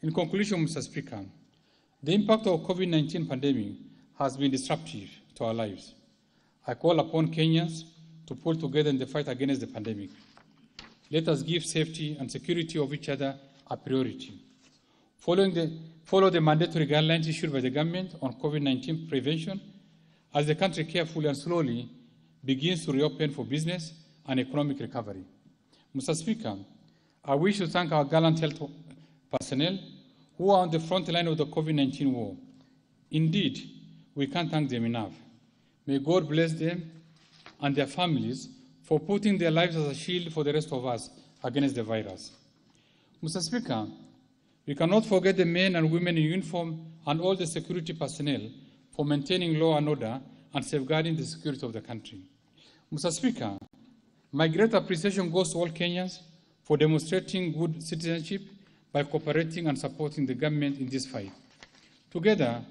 In conclusion, Mr. Speaker, the impact of COVID-19 pandemic has been disruptive to our lives. I call upon Kenyans to pull together in the fight against the pandemic. Let us give safety and security of each other a priority. Follow the mandatory guidelines issued by the government on COVID-19 prevention as the country carefully and slowly begins to reopen for business and economic recovery. Mr. Speaker, I wish to thank our gallant health personnel who are on the front line of the COVID-19 war. Indeed, we can't thank them enough. May God bless them and their families for putting their lives as a shield for the rest of us against the virus. Mr. Speaker, we cannot forget the men and women in uniform and all the security personnel for maintaining law and order and safeguarding the security of the country. Mr. Speaker, my great appreciation goes to all Kenyans for demonstrating good citizenship by cooperating and supporting the government in this fight. Together,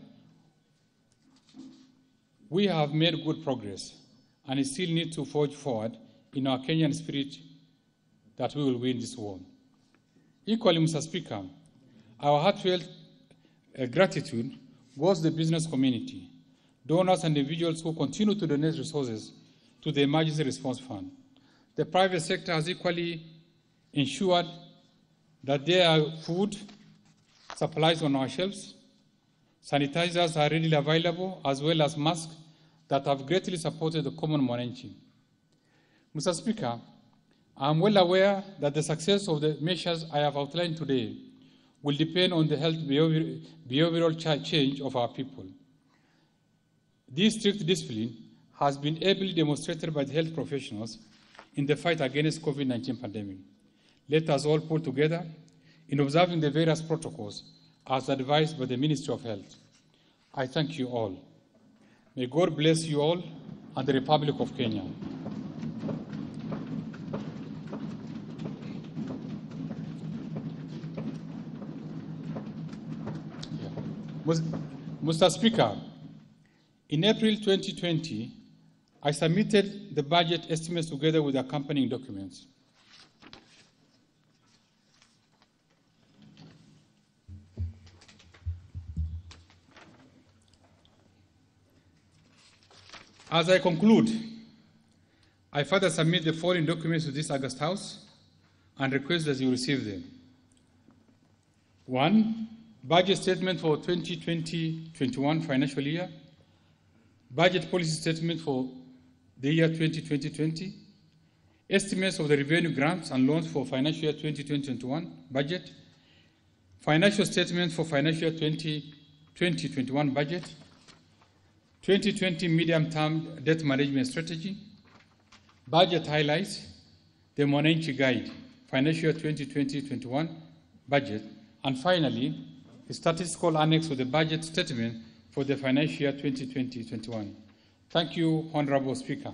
we have made good progress, and we still need to forge forward in our Kenyan spirit that we will win this war. Equally, Mr. Speaker, our heartfelt gratitude goes to the business community, donors and individuals who continue to donate resources to the Emergency Response Fund. The private sector has equally ensured that there are food supplies on our shelves, sanitizers are readily available, as well as masks that have greatly supported the common humanity. Mr. Speaker, I am well aware that the success of the measures I have outlined today will depend on the health behavioral change of our people. This strict discipline has been ably demonstrated by the health professionals in the fight against COVID-19 pandemic. Let us all pull together in observing the various protocols as advised by the Ministry of Health. I thank you all. May God bless you all and the Republic of Kenya. Mr. Speaker, in April 2020, I submitted the budget estimates together with accompanying documents. As I conclude, I further submit the following documents to this August House and request that you receive them. 1, budget statement for 2020-21 financial year, budget policy statement for the year 2020-20, estimates of the revenue grants and loans for financial year 2020-21 budget, financial statement for financial year 2020-21 budget, 2020 medium-term debt management strategy, budget highlights, the Mwananchi Guide, financial year 2020-21 budget, and finally, a statistical annex of the budget statement for the financial year 2020-21. Thank you, Honorable Speaker.